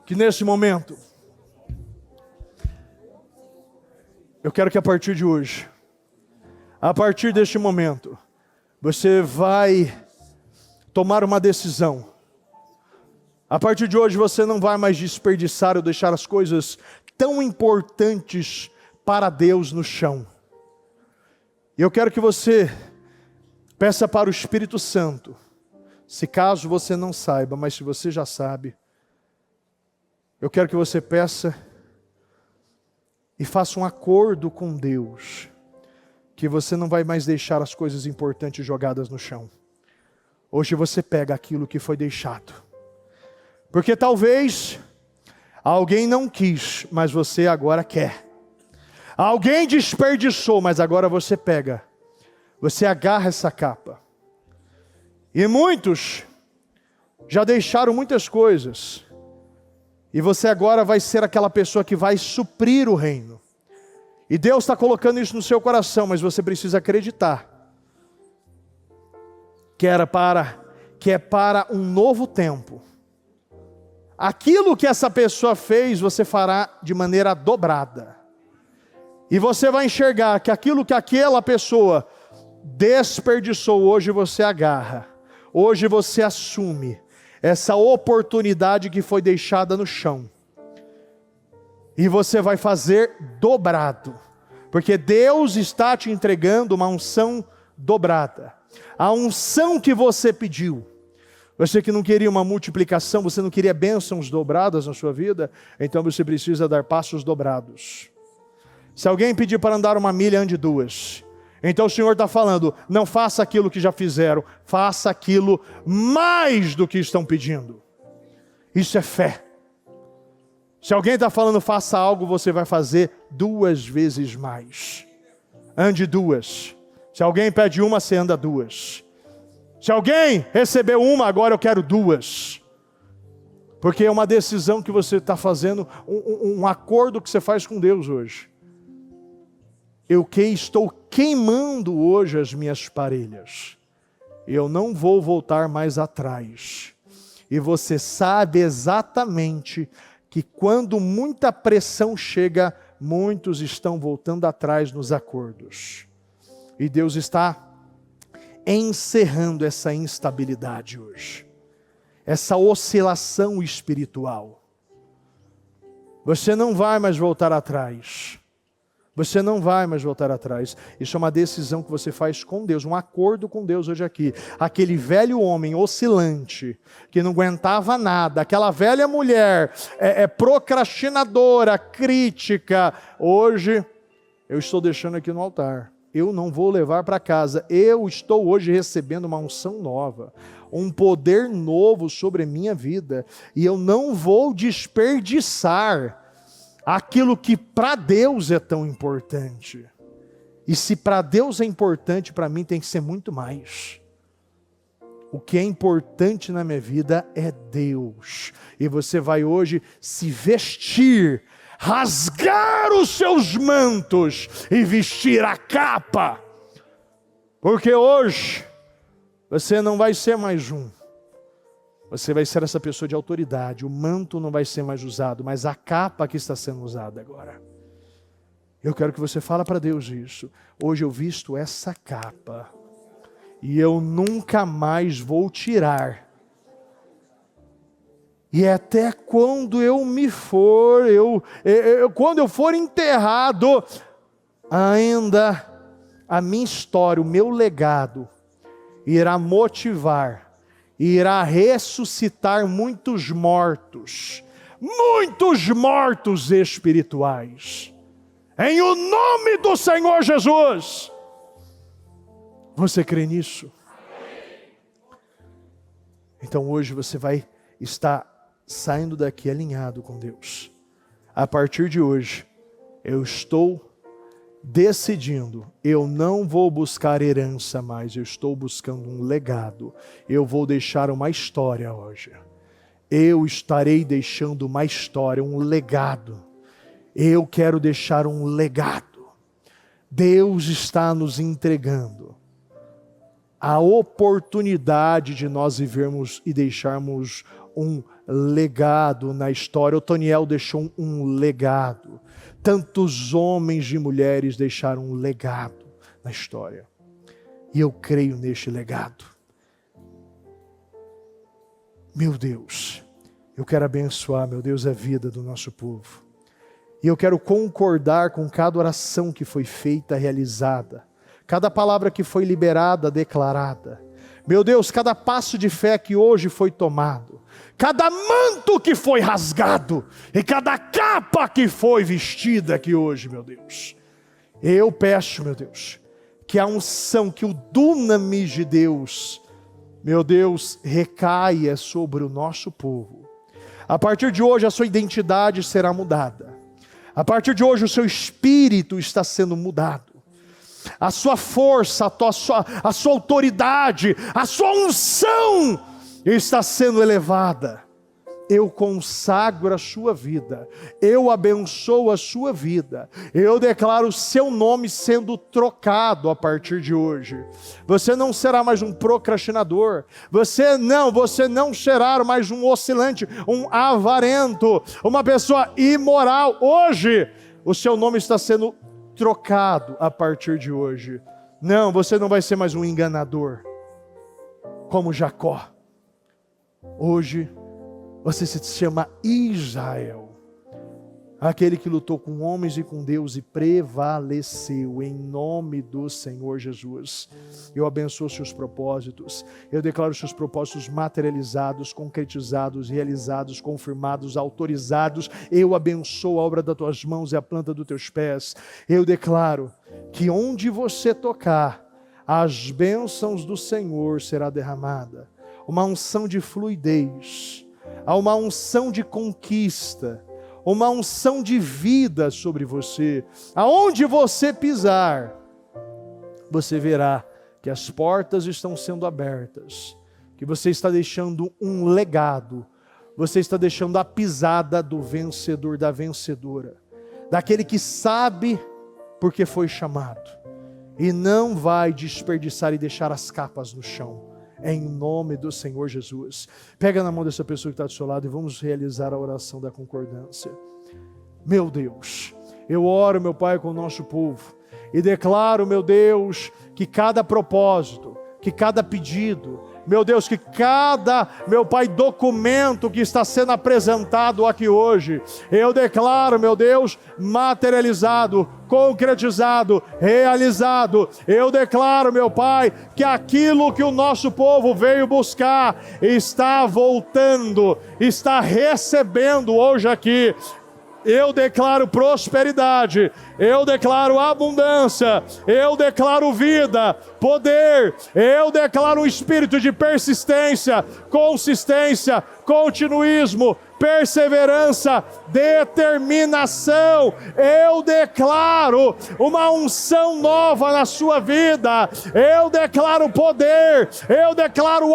Que nesse momento, eu quero que a partir de hoje, a partir deste momento, você vai tomar uma decisão. A partir de hoje você não vai mais desperdiçar ou deixar as coisas tão importantes para Deus no chão. Eu quero que você peça para o Espírito Santo, se caso você não saiba, mas se você já sabe, eu quero que você peça e faça um acordo com Deus, que você não vai mais deixar as coisas importantes jogadas no chão. Hoje você pega aquilo que foi deixado. Porque talvez alguém não quis, mas você agora quer. Alguém desperdiçou, mas agora você pega. Você agarra essa capa. E muitos já deixaram muitas coisas. E você agora vai ser aquela pessoa que vai suprir o reino. E Deus está colocando isso no seu coração, mas você precisa acreditar que é para um novo tempo. Aquilo que essa pessoa fez, você fará de maneira dobrada. E você vai enxergar que aquilo que aquela pessoa desperdiçou, hoje você agarra. Hoje você assume essa oportunidade que foi deixada no chão. E você vai fazer dobrado. Porque Deus está te entregando uma unção dobrada. A unção que você pediu. Você que não queria uma multiplicação, você não queria bênçãos dobradas na sua vida, então você precisa dar passos dobrados. Se alguém pedir para andar 1 milha, ande 2. Então o Senhor está falando, não faça aquilo que já fizeram, faça aquilo mais do que estão pedindo. Isso é fé. Se alguém está falando, faça algo, você vai fazer 2 vezes mais. Ande 2. Se alguém pede 1, você anda 2. Se alguém recebeu 1, agora eu quero 2. Porque é uma decisão que você está fazendo, um acordo que você faz com Deus hoje. Eu estou queimando hoje as minhas parelhas. Eu não vou voltar mais atrás. E você sabe exatamente que quando muita pressão chega, muitos estão voltando atrás nos acordos. E Deus está encerrando essa instabilidade hoje. Essa oscilação espiritual. Você não vai mais voltar atrás. Você não vai mais voltar atrás. Isso é uma decisão que você faz com Deus, um acordo com Deus hoje aqui. Aquele velho homem oscilante, que não aguentava nada, aquela velha mulher procrastinadora, crítica, hoje eu estou deixando aqui no altar. Eu não vou levar para casa. Eu estou hoje recebendo uma unção nova, um poder novo sobre a minha vida, e eu não vou desperdiçar aquilo que para Deus é tão importante. E se para Deus é importante, para mim tem que ser muito mais. O que é importante na minha vida é Deus. E você vai hoje se vestir, rasgar os seus mantos e vestir a capa. Porque hoje você não vai ser mais um. Você vai ser essa pessoa de autoridade. O manto não vai ser mais usado, mas a capa que está sendo usada agora. Eu quero que você fale para Deus isso. Hoje eu visto essa capa e eu nunca mais vou tirar. E até quando eu me for, quando eu for enterrado, ainda a minha história, o meu legado, irá motivar, irá ressuscitar muitos mortos espirituais. Em o nome do Senhor Jesus. Você crê nisso? Então hoje você vai estar saindo daqui alinhado com Deus. A partir de hoje, eu estou decidindo, eu não vou buscar herança mais, eu estou buscando um legado. Eu vou deixar uma história hoje. Eu estarei deixando uma história, um legado. Eu quero deixar um legado. Deus está nos entregando a oportunidade de nós vivermos e deixarmos um legado na história. O Toniel deixou um legado. Tantos homens e mulheres deixaram um legado na história. E eu creio neste legado. Meu Deus, eu quero abençoar, meu Deus, a vida do nosso povo. E eu quero concordar com cada oração que foi feita, realizada. Cada palavra que foi liberada, declarada. Meu Deus, cada passo de fé que hoje foi tomado. Cada manto que foi rasgado. E cada capa que foi vestida aqui hoje, meu Deus. Eu peço, meu Deus, que a unção, que o dunamis de Deus, meu Deus, recaia sobre o nosso povo. A partir de hoje a sua identidade será mudada. A partir de hoje o seu espírito está sendo mudado. A sua força, a sua autoridade, a sua unção está sendo elevada. Eu consagro a sua vida. Eu abençoo a sua vida. Eu declaro o seu nome sendo trocado a partir de hoje. Você não será mais um procrastinador. Você não será mais um oscilante, um avarento, uma pessoa imoral. Hoje, o seu nome está sendo trocado a partir de hoje. Não, você não vai ser mais um enganador, como Jacó. Hoje, você se chama Israel, aquele que lutou com homens e com Deus e prevaleceu em nome do Senhor Jesus. Eu abençoo seus propósitos, eu declaro seus propósitos materializados, concretizados, realizados, confirmados, autorizados. Eu abençoo a obra das tuas mãos e a planta dos teus pés. Eu declaro que onde você tocar, as bênçãos do Senhor será derramada. Uma unção de fluidez, há uma unção de conquista, uma unção de vida sobre você. Aonde você pisar, você verá que as portas estão sendo abertas, que você está deixando um legado, você está deixando a pisada do vencedor, da vencedora, daquele que sabe porque foi chamado, e não vai desperdiçar e deixar as capas no chão. Em nome do Senhor Jesus. Pega na mão dessa pessoa que está do seu lado e vamos realizar a oração da concordância. Meu Deus, eu oro, meu Pai, com o nosso povo e declaro, meu Deus, que cada propósito, que cada pedido, meu Deus, que cada, meu Pai, documento que está sendo apresentado aqui hoje, eu declaro, meu Deus, materializado, concretizado, realizado. Eu declaro, meu Pai, que aquilo que o nosso povo veio buscar está voltando, está recebendo hoje aqui. Eu declaro prosperidade, eu declaro abundância, eu declaro vida, poder, eu declaro um espírito de persistência, consistência, continuismo, perseverança, determinação. Eu declaro uma unção nova na sua vida, eu declaro poder, eu declaro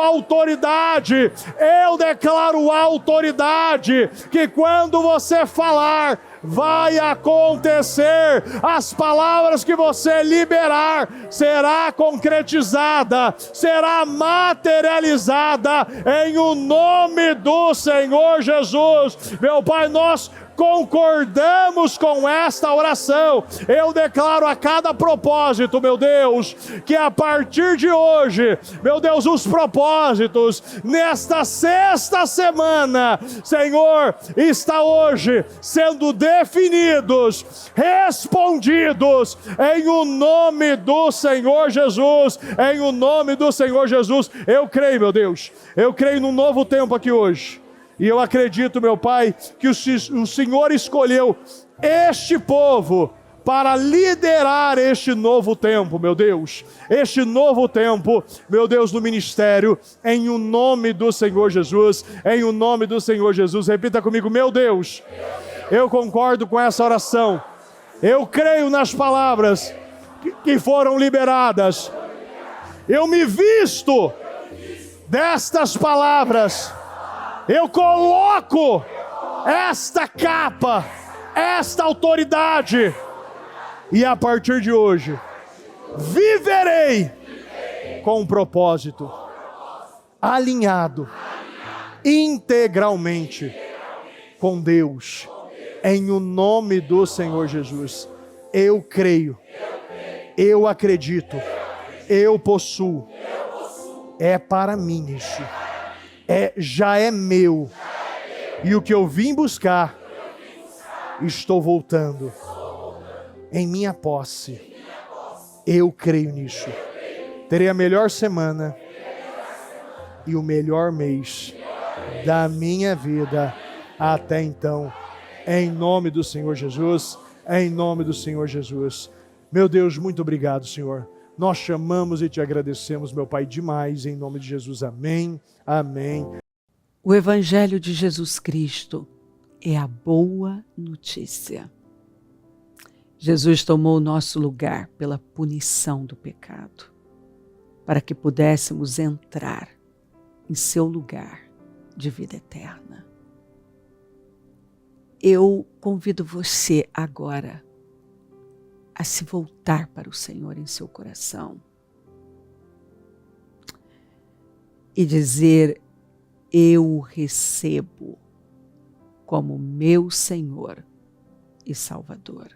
autoridade, que quando você falar, vai acontecer. As palavras que você liberar será concretizada, será materializada em o nome do Senhor Jesus. Meu Pai, nós concordamos com esta oração. Eu declaro a cada propósito, meu Deus, que a partir de hoje, meu Deus, os propósitos nesta sexta semana, Senhor, está hoje sendo definidos, respondidos em o nome do Senhor Jesus, em o nome do Senhor Jesus. Eu creio, meu Deus, eu creio num novo tempo aqui hoje. E eu acredito, meu Pai, que o Senhor escolheu este povo para liderar este novo tempo, meu Deus. Este novo tempo, meu Deus, no ministério, em o nome do Senhor Jesus. Em o nome do Senhor Jesus. Repita comigo, meu Deus. Eu concordo com essa oração. Eu creio nas palavras que foram liberadas. Eu me visto destas palavras. Eu coloco esta capa, esta autoridade, e a partir de hoje, viverei com um propósito, alinhado, integralmente com Deus, em o nome do Senhor Jesus. Eu creio, eu acredito, eu possuo, é para mim isso. Já é meu, e o que eu vim buscar, estou voltando em minha posse. Eu creio nisso. Terei a melhor semana e o melhor mês da minha vida até então, em nome do Senhor Jesus, em nome do Senhor Jesus. Meu Deus, muito obrigado, Senhor. Nós chamamos e te agradecemos, meu Pai, demais, em nome de Jesus. Amém, amém. O Evangelho de Jesus Cristo é a boa notícia. Jesus tomou o nosso lugar pela punição do pecado, para que pudéssemos entrar em seu lugar de vida eterna. Eu convido você agora a se voltar para o Senhor em seu coração e dizer: eu o recebo como meu Senhor e Salvador.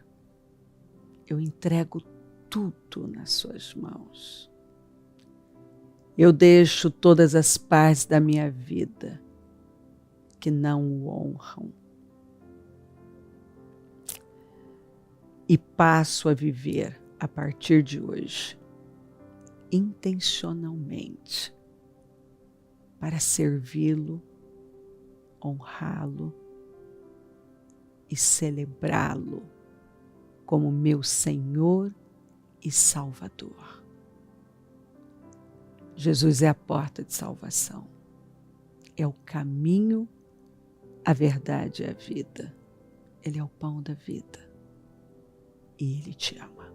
Eu entrego tudo nas suas mãos. Eu deixo todas as partes da minha vida que não o honram e passo a viver a partir de hoje intencionalmente para servi-lo, honrá-lo e celebrá-lo como meu Senhor e Salvador. Jesus é a porta de salvação, é o caminho, a verdade e a vida. Ele é o pão da vida e Ele te ama.